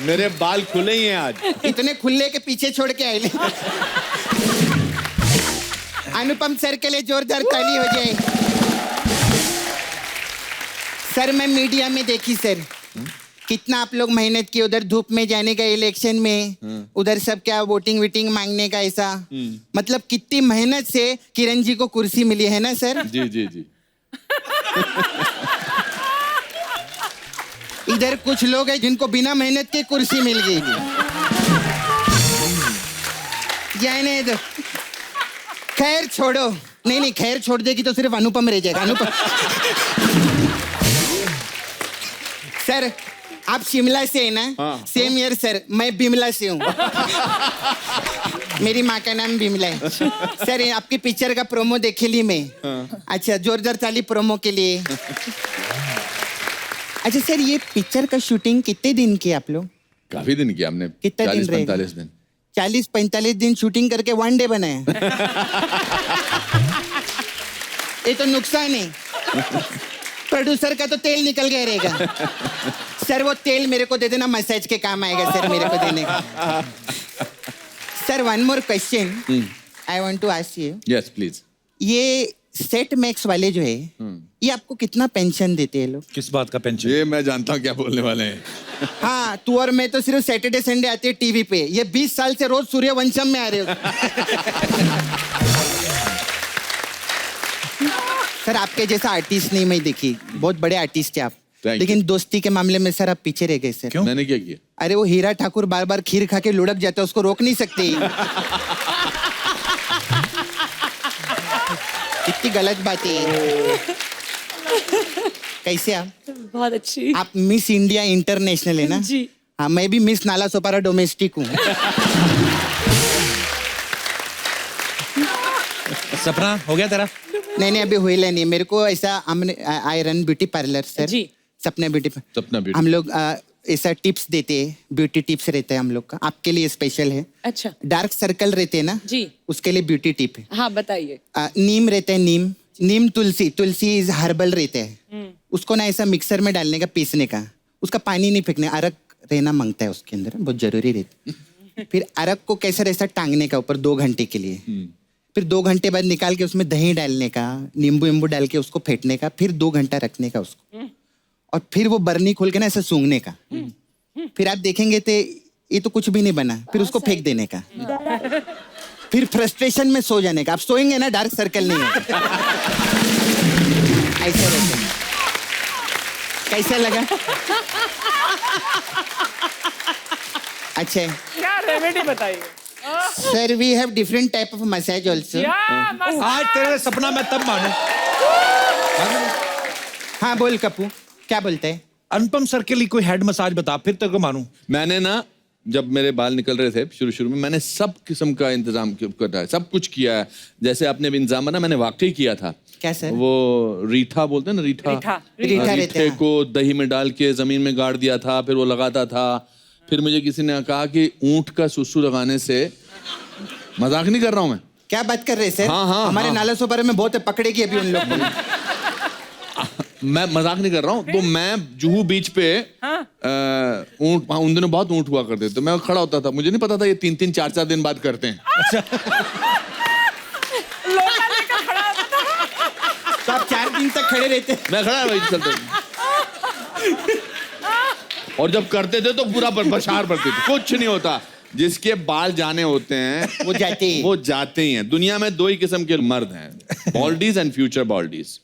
मेरे बाल खुले ही हैं आज। इतने खुले के पीछे छोड़ के आए। अनुपम सर के लिए जोरदार ताली हो जाए। सर मैं मीडिया में देखी सर, कितना आप लोग मेहनत किए उधर धूप में जाने का इलेक्शन में, उधर सब क्या वोटिंग वीटिंग मांगने का ऐसा, मतलब कितनी मेहनत से किरण जी को कुर्सी मिली है ना सर। जी जी जी। इधर कुछ लोग हैं जिनको बिना मेहनत के कुर्सी मिल गई। जाने दो, खैर छोड़ो। नहीं खैर छोड़ देगी तो सिर्फ अनुपम रह जाएगा। अनुपम सर, आप शिमला से है ना? सेम ईयर सर, मैं बिमला से हूँ। मेरी माँ का नाम बिमला है। सर ये आपकी पिक्चर का प्रोमो देखे ली मैं। अच्छा, जोरदार ताली प्रोमो के लिए। अच्छा सर, ये पिक्चर का शूटिंग कितने दिन की आप लोग? काफी दिन किया हमने। कितना दिन 40-45 दिन। 40-45 दिन शूटिंग करके 1 डे बनाया। ये तो नुकसान है। प्रोड्यूसर का तो तेल निकल गया रहेगा। सर वो तेल मेरे को दे देना, मसाज के काम आएगा सर मेरे को देने का। Sir one more question I want to ask you. Yes please. ये सेट मैक्स वाले जो है, ये आपको कितना पेंशन देते हैं लोग? किस बात का पेंशन? ये मैं जानता हूँ क्या बोलने वाले हैं। हाँ, तू और मैं तो सिर्फ सैटरडे संडे आते हैं टीवी पे। ये 20 साल से रोज सूर्यवंशम में आ रहे हो। सर आपके जैसा आर्टिस्ट नहीं मैं देखी, बहुत बड़े आर्टिस्ट है आप, लेकिन दोस्ती के मामले में सर आप पीछे रह गए सर। क्यों? मैंने क्या किया? अरे वो हीरा ठाकुर बार बार खीर खा के लुढ़क जाता है, उसको रोक नहीं सकते। इतनी गलत बात है। कैसे आप? बहुत अच्छी। आप मिस इंडिया इंटरनेशनल है ना? जी। हाँ, मैं भी मिस नाला सोपारा डोमेस्टिक हूँ। सपना हो गया तेरा? नहीं अभी हुई नहीं। मेरे को ऐसा I run beauty parlour sir. जी। सपना ब्यूटी। सपना ब्यूटी। हम लोग ऐसा टिप्स देते हैं, ब्यूटी टिप्स रहता है हम लोग का, आपके लिए स्पेशल है। अच्छा। डार्क सर्कल रहते हैं ना जी, उसके लिए ब्यूटी टिप है। हाँ बताइए। नीम रहता है, नीम तुलसी इज हर्बल रहते हैं। उसको ना ऐसा मिक्सर में डालने का, पीसने का, उसका पानी नहीं फेंकने, अरक रहना मांगता है उसके अंदर, बहुत जरूरी रहता है। फिर अरक को कैसा ऐसा टांगने का ऊपर 2 घंटे के लिए, फिर 2 घंटे बाद निकाल के उसमें दही डालने का, नींबू डाल के उसको फेंटने का, फिर 2 घंटा रखने का उसको, और फिर वो बर्नी खोल के ना ऐसा सूंघने का। फिर आप देखेंगे तो ये तो कुछ भी नहीं बना, फिर उसको फेंक देने का, फिर फ्रस्ट्रेशन में सो जाने का। आप सोएंगे ना, डार्क सर्कल नहीं होगा। ऐसा रहता है। कैसा लगा? अच्छा, क्या रेमेडी बताइए? Sir we have different type of massage also. आज तेरे सपना मैं तब मानू। हाँ बोल कपूर, क्या बोलते हैं? अनुपम सर के लिए कोई हेड मसाज बता, फिर तेरे को मानू। मैंने ना, जब मेरे बाल निकल रहे थे शुरू में, मैंने सब किस्म का इंतजाम करा है, सब कुछ किया है। जैसे आपने भी इंतजाम ना, मैंने वाकई किया था। क्या सर? वो रीठा बोलते हैं ना, रीठा रीठे को दही में डाल के जमीन में गाड़ दिया था, फिर वो लगाता था। फिर मुझे किसी ने कहा कि ऊंट का सुसु लगाने से, मजाक नहीं कर रहा हूं मैं। क्या बात कर रहे हैं सर? हाँ, हमारे नाला सोपारे में बहुत पकड़ेगी अभी उन लोग को। मैं मजाक नहीं कर रहा हूँ। तो मैं जुहू बीच पे ऊंट, उन दिनों बहुत ऊंट हुआ करते थे, मैं खड़ा होता था, मुझे नहीं पता था ये 3-3, 4-4 दिन बाद करते हैं। तो आप 4 दिन तक खड़े रहते? मैं खड़ा वही चलते, और जब करते थे तो पूरा बशार पड़ते थे, कुछ नहीं होता। जिसके बाल जाने होते हैं वो जाते ही हैं। दुनिया में 2 ही किस्म के मर्द हैं, बॉल्डीज एंड फ्यूचर बॉल्डीज।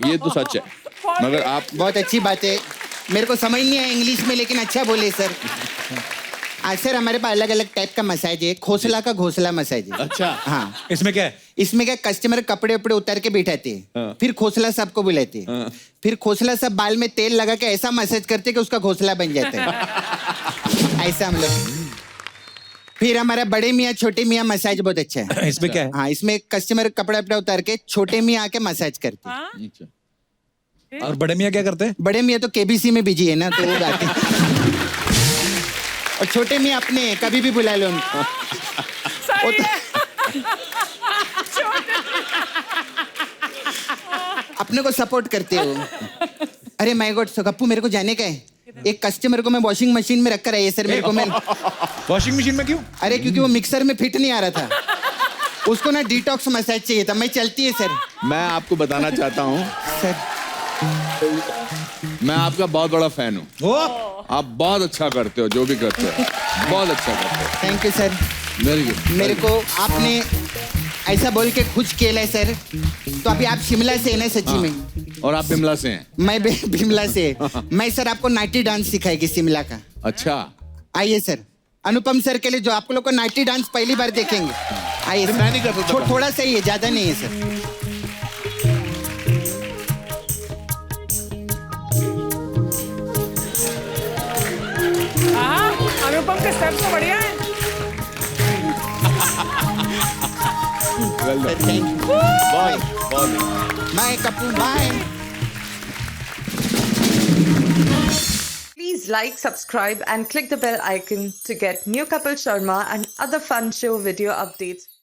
ये तो सच है। मगर आप, बहुत अच्छी बात है, मेरे को समझ नहीं आया इंग्लिश में, लेकिन अच्छा बोले सर। सर हमारे पास अलग अलग टाइप का मसाज है। खोसला का घोसला मसाज है। अच्छा। हाँ। इसमें क्या है? इसमें क्या, कस्टमर कपड़े उपड़े उतार के बिठाते हैं, फिर खोसला साहब को बुलाते हैं, फिर खोसला साहब बाल में तेल लगा के ऐसा मसाज करते कि उसका घोसला बन जाता है। ऐसा हम लोग। फिर हमारा बड़े मियाँ छोटे मियाँ मसाज बहुत अच्छा है। इसमें क्या है? हाँ, इसमें कस्टमर कपड़ा उपड़ा उतार के छोटे मियाँ आके मसाज करते हैं। और बड़े मियाँ क्या करते हैं? बड़े मियाँ तो केबीसी में बिजी है ना, तो वो गाते हैं। और छोटे मियाँ अपने हैं, कभी भी बुला लो उनको। वो तो अपने को सपोर्ट करते हो। अरे माय गॉड गप्पू, मेरे को जाने का है। एक कस्टमर को मैं वॉशिंग मशीन में रखकर आई है सर। मेरे को मैं वॉशिंग मशीन में क्यों? अरे क्योंकि वो मिक्सर में फिट नहीं आ रहा था, उसको ना डिटॉक्स मसाज चाहिए था। मैं चलती है सर। मैं आपको बताना चाहता हूँ सर, मैं आपका बहुत बड़ा फैन हूँ। आप बहुत अच्छा करते हो, जो भी करते हो बहुत अच्छा करते हो। Thank you sir. Very good. मेरे को आपने ऐसा बोल के खुश किया है सर। तो अभी आप शिमला से है ना सच्ची में? और आप बिमला से हैं? मैं बिमला से। मैं सर आपको नाइटी डांस सिखाएगी शिमला का। अच्छा। आइए सर, अनुपम सर के लिए जो आप लोग को नाइटी डांस पहली बार देखेंगे। आइए सर। मैं नहीं कर सकता। थोड़ा सा ही है, ज्यादा नहीं है सर। अनुपम के स्टेप तो बढ़िया है। Bye Kapoor, bye. Please like, subscribe and click the bell icon to get new Kapil Sharma and other fun show video updates.